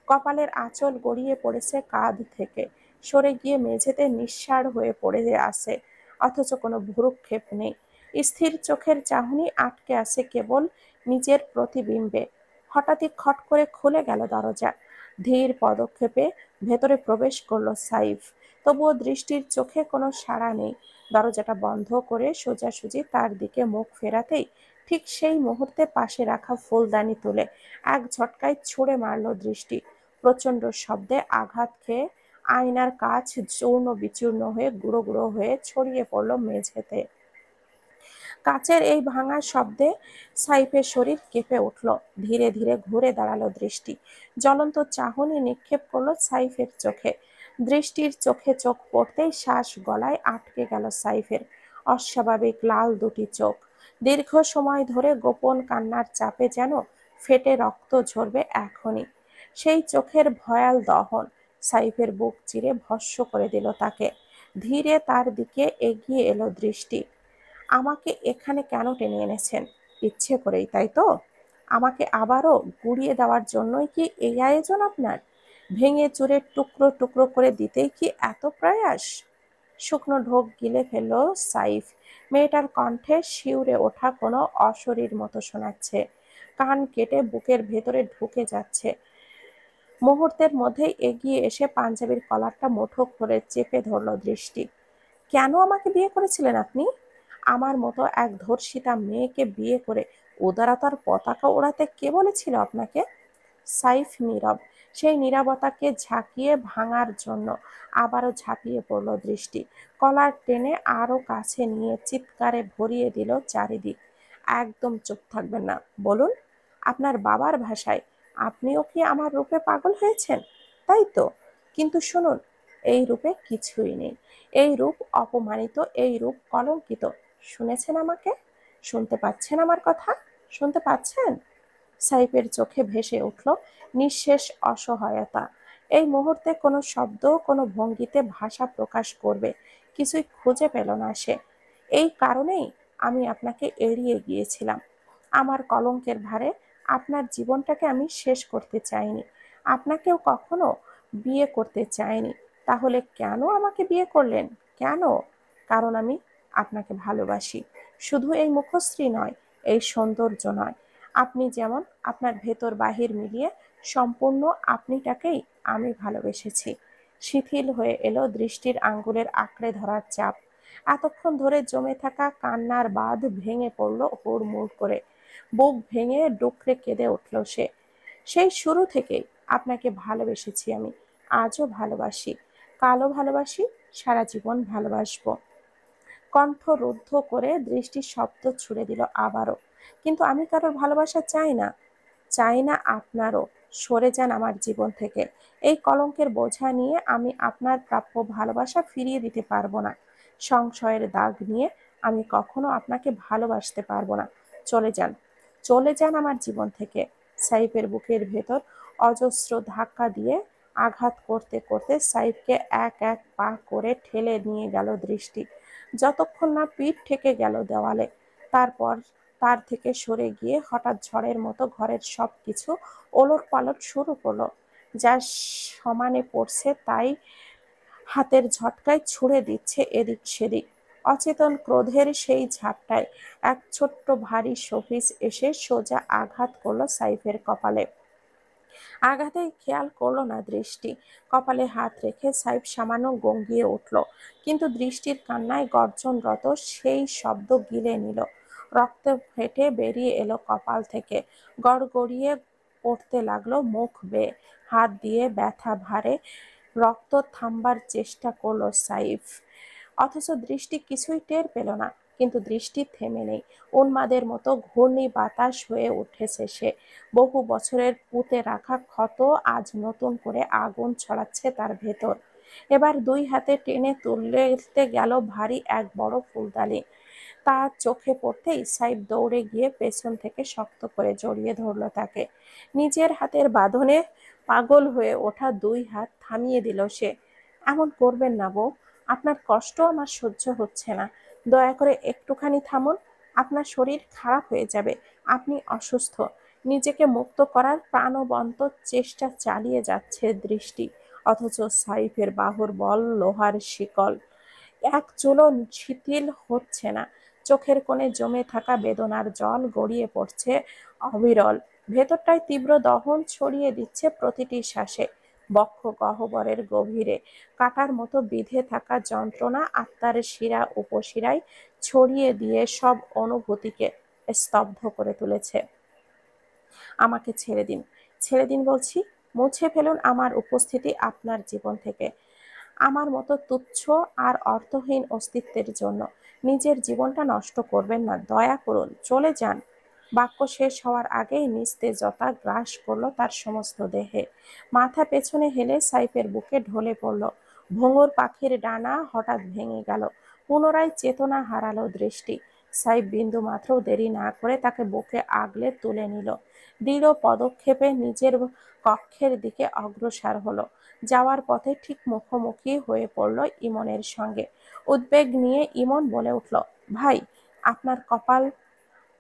কপালের আঁচল গড়িয়ে পড়েছে কাঁধ থেকে, সরে গিয়ে মেঝেতে নিঃসাড় হয়ে পড়ে আছে, অথচ কোনো ভ্রুক্ষেপ নেই। স্থির চোখের চাহনি আটকে আছে কেবল নিজের প্রতিবিম্বে। হঠাৎই খট করে খুলে গেল দরজা। ধীর পদক্ষেপে ভেতরে প্রবেশ করলো সাইফ। তবুও দৃষ্টির চোখে কোনো সাড়া নেই। দরজাটা বন্ধ করে সোজাসুজি তার দিকে মুখ ফেরাতেই ঠিক সেই মুহূর্তে পাশে রাখা ফুলদানি তুলে এক ঝটকায় ছুঁড়ে মারল দৃষ্টি। প্রচণ্ড শব্দে আঘাত খেয়ে আয়নার কাঁচ চূর্ণ বিচূর্ণ হয়ে গুঁড়ো গুঁড়ো হয়ে ছড়িয়ে পড়ল মেঝেতে। কাচের এই ভাঙার শব্দে সাইফের শরীর কেঁপে উঠল। ধীরে ধীরে ঘুরে দাঁড়ালো দৃষ্টি। জ্বলন্ত চাহনি নিক্ষেপ করলো সাইফের চোখে। দৃষ্টির চোখে চোখ পড়তেই শ্বাস গলায় আটকে গেল সাইফের। অস্বাভাবিক লাল দুটি চোখ। দীর্ঘ সময় ধরে গোপন কান্নার চাপে যেন ফেটে রক্ত ঝরবে এখনই। সেই চোখের ভয়াল দহন সাইফের বুক চিরে ভস্ম করে দিল তাকে। ধীরে তার দিকে এগিয়ে এলো দৃষ্টি। আমাকে এখানে কেন টেনে এনেছেন? ইচ্ছে করেই, তাই তো? আমাকে আবারও গুঁড়িয়ে দেওয়ার জন্যই কি এই আয়োজন আপনার? ভেঙে চুরে টুকরো টুকরো করে দিতেই কি এত প্রয়াস? শুকনো ঢোক গিলে ফেলল সাইফ। মেয়েটার কণ্ঠে শিউরে ওঠা কোনো অশরীর মতো শোনাচ্ছে, কান কেটে বুকের ভেতরে ঢুকে যাচ্ছে। মুহূর্তের মধ্যেই এগিয়ে এসে পাঞ্জাবির কলারটা মুঠো করে চেপে ধরল দৃষ্টি। কেন আমাকে বিয়ে করেছিলেন আপনি? আমার মতো এক ধর্ষিতা মেয়েকে বিয়ে করে উদারতার পতাকা ওড়াতে কে বলেছিল আপনাকে? সাইফ নীরব। সেই নীরবতাকে ঝাঁকিয়ে ভাঙার জন্য আবারও ঝাঁপিয়ে পড়ল দৃষ্টি। কলার টেনে আরো কাছে নিয়ে চিৎকারে ভরিয়ে দিল চারিদিক। একদম চুপ থাকবেন না, বলুন। আপনার বাবার ভাষায়, আপনিও কি আমার রূপে পাগল হয়েছেন, তাই তো? কিন্তু শুনুন, এই রূপে কিছুই নেই। এই রূপ অপমানিত, এই রূপ কলঙ্কিত। শুনেছেন আমাকে? শুনতে পাচ্ছেন আমার কথা? শুনতে পাচ্ছেন? সাইফের চোখে ভেসে উঠল নিঃশেষ অসহায়তা। এই মুহূর্তে কোনো শব্দ, কোনো ভঙ্গিতে ভাষা প্রকাশ করবে কিছুই খুঁজে পেল না সে। এই কারণেই আমি আপনাকে এড়িয়ে গিয়েছিলাম। আমার কলঙ্কের ভারে আপনার জীবনটাকে আমি শেষ করতে চাইনি। আপনাকেও কখনো বিয়ে করতে চাইনি। তাহলে কেন আমাকে বিয়ে করলেন? কেন? কারণ আমি আপনাকে ভালোবাসি। শুধু এই মুখশ্রী নয়, এই সৌন্দর্য নয়। আপনি যেমন, আপনার ভেতর বাহির মিলিয়ে সম্পূর্ণ আপনিটাকেই আমি ভালোবেসেছি। শিথিল হয়ে এলো দৃষ্টির আঙ্গুলের আঁকড়ে ধরার চাপ। এতক্ষণ ধরে জমে থাকা কান্নার বাঁধ ভেঙে পড়ল হুড়মুড় করে। বুক ভেঙে ডুকরে কেঁদে উঠল সে। সেই শুরু থেকেই আপনাকে ভালোবেসেছি আমি, আজও ভালোবাসি, কালও ভালোবাসি, সারা জীবন ভালোবাসবো। কণ্ঠ রুদ্ধ করে দৃষ্টির শব্দ ছুড়ে দিল আবারও। কিন্তু আমি কারোর ভালোবাসা চাই না, চাই না আপনারও। সরে যান আমার জীবন থেকে। এই কলঙ্কের বোঝা নিয়ে আমি আপনার প্রাপ্য ভালোবাসা ফিরিয়ে দিতে পারবো না। সংশয়ের দাগ নিয়ে আমি কখনো আপনাকে ভালোবাসতে পারবো না। চলে যান, চলে যান আমার জীবন থেকে। সাইফের বুকের ভেতর অজস্র ধাক্কা দিয়ে আঘাত করতে করতে সাইফকে এক এক পা করে ঠেলে নিয়ে গেল দৃষ্টি, যতক্ষণ না পিঠ ঠেকে গেল দেওয়ালে। তারপর তার থেকে সরে গিয়ে হঠাৎ ঝড়ের মতো ঘরের সব কিছু ওলটপালট শুরু করলো। যা সমানে পড়ছে তাই হাতের ঝটকায় ছুঁড়ে দিচ্ছে এদিক সেদিক। অচেতন ক্রোধের সেই ঝাপটায় এক ছোট্ট ভারী শোপিস এসে সোজা আঘাত করলো সাইফের কপালে। আঘাতেই খেয়াল করলো না দৃষ্টি। কপালে হাত রেখে সাইফ সামান্য গঙ্গিয়ে উঠল, কিন্তু দৃষ্টির কান্নায় গর্জনরত সেই শব্দ গিলে নিল। রক্ত ফেটে বেরিয়ে এলো কপাল থেকে, গড়গড়িয়ে পড়তে লাগলো মুখ বেয়ে। হাত দিয়ে ব্যথা ভারে রক্ত থামবার চেষ্টা করলো সাইফ। অথচ দৃষ্টি কিছুই টের পেল না। কিন্তু দৃষ্টি থেমে নেই, উন্মাদের মতো ঘূর্ণি বাতাস হয়ে উঠেছে সে। বহু বছরের পুঁতে রাখা ক্ষত আজ নতুন করে আগুন ছড়াচ্ছে তার ভেতর। এবার দুই হাতে টেনে তুলতে গেল ভারী এক বড় ফুলদানি। তার চোখে পড়তেই সাইব দৌড়ে গিয়ে পেছন থেকে শক্ত করে জড়িয়ে ধরল তাকে। নিজের হাতের বাঁধনে পাগল হয়ে ওঠা দুই হাত থামিয়ে দিল সে। এমন করবেন না বউ, আপনার কষ্ট আমার সহ্য হচ্ছে না। দয়া করে একটুখানি থামুন। আপনার শরীর খারাপ হয়ে যাবে, আপনি অসুস্থ। নিজেকে মুক্ত করার প্রাণবন্ত চেষ্টা চালিয়ে যাচ্ছে দৃষ্টি, অথচ সাইফের বাহুর বল লোহার শিকল। এক চুলও শিথিল হচ্ছে না। চোখের কোণে জমে থাকা বেদনার জল গড়িয়ে পড়ছে অবিরল। ভেতরটায় তীব্র দহন ছড়িয়ে দিচ্ছে প্রতিটি শ্বাসে। বক্ষ গহ্বরের গভীরে কাটার মতো বিঁধে থাকা যন্ত্রণা আত্মার শিরা উপশিরায় ছড়িয়ে দিয়ে সব অনুভূতিকে স্তব্ধ করে তুলেছে। আমাকে ছেড়ে দিন, ছেড়ে দিন বলছি। মুছে ফেলুন আমার উপস্থিতি আপনার জীবন থেকে। আমার মতো তুচ্ছ আর অর্থহীন অস্তিত্বের জন্য নিজের জীবনটা নষ্ট করবেন না, দয়া করুন চলে যান। বাক্য শেষ হওয়ার আগেই নিস্তেজতা গ্রাস করলো তার সমস্ত দেহে। মাথা পেছনে হেলে সাইফের বুকে ঢলে পড়ল। ভোঙর পাখির ডানা হঠাৎ ভেঙে গেল। পুনরায় চেতনা হারালো দৃষ্টি। সাইফ বিন্দু মাত্র দেরি না করে তাকে বুকে আগলে তুলে নিল। দৃঢ় পদক্ষেপে নিজের কক্ষের দিকে অগ্রসর হলো। যাওয়ার পথে ঠিক মুখোমুখি হয়ে পড়ল ইমনের সঙ্গে। উদ্বেগ নিয়ে ইমন বলে উঠল, ভাই, আপনার কপাল।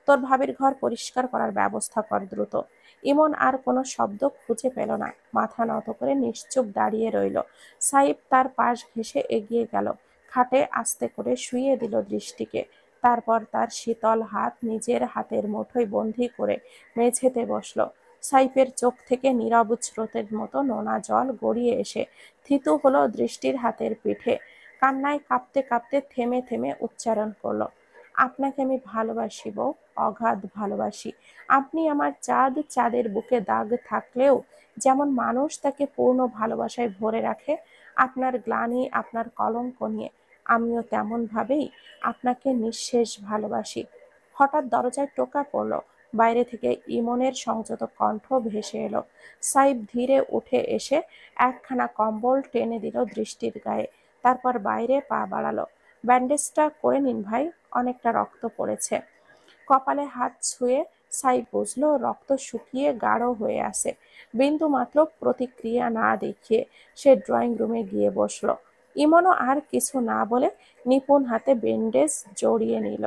তোর ভাবির ঘর পরিষ্কার করার ব্যবস্থা কর দ্রুত। ইমন আর কোনো শব্দ খুঁজে পেল না, মাথা নত করে নিশ্চুপ দাঁড়িয়ে রইল। সাইব তার পাশ ঘেঁষে এগিয়ে গেল, খাটে আস্তে করে শুইয়ে দিল দৃষ্টিকে। তারপর তার শীতল হাত নিজের হাতের মুঠোয় বন্দি করে মেঝেতে বসল। সাইফের চোখ থেকে নীরব স্রোতের মতো নোনা জল গড়িয়ে এসে থিতু হলো দৃষ্টির হাতের পিঠে। কান্নায় কাঁপতে কাঁপতে থেমে থেমে উচ্চারণ করলো, আপনাকে আমি ভালোবাসি বউ, অগাধ ভালোবাসি। আপনি আমার চাঁদ, চাঁদের বুকে দাগ থাকলেও যেমন মানুষ তাকে পূর্ণ ভালোবাসায় ভরে রাখে, আপনার গ্লানি, আপনার কলঙ্ক নিয়ে আমিও তেমন ভাবেই আপনাকে নিঃশেষ ভালোবাসি। হঠাৎ দরজায় টোকা পড়ল। বাইরে থেকে ইমনের সংযত কণ্ঠ ভেসে এলো। সাইব ধীরে উঠে এসে একখানা কম্বল টেনে দিল দৃষ্টির গায়ে। তারপর বাইরে পা বাড়ালো। ব্যান্ডেজটা করে নিন ভাই, অনেকটা রক্ত পড়েছে। কপালে হাত ছুঁয়ে সাইব বুঝল রক্ত শুকিয়ে গাঢ় হয়ে আছে। বিন্দু মাত্র প্রতিক্রিয়া না দেখিয়ে সে ড্রয়িং রুমে গিয়ে বসল। ইমনও আর কিছু না বলে নিপুণ হাতে ব্যান্ডেজ জড়িয়ে নিল।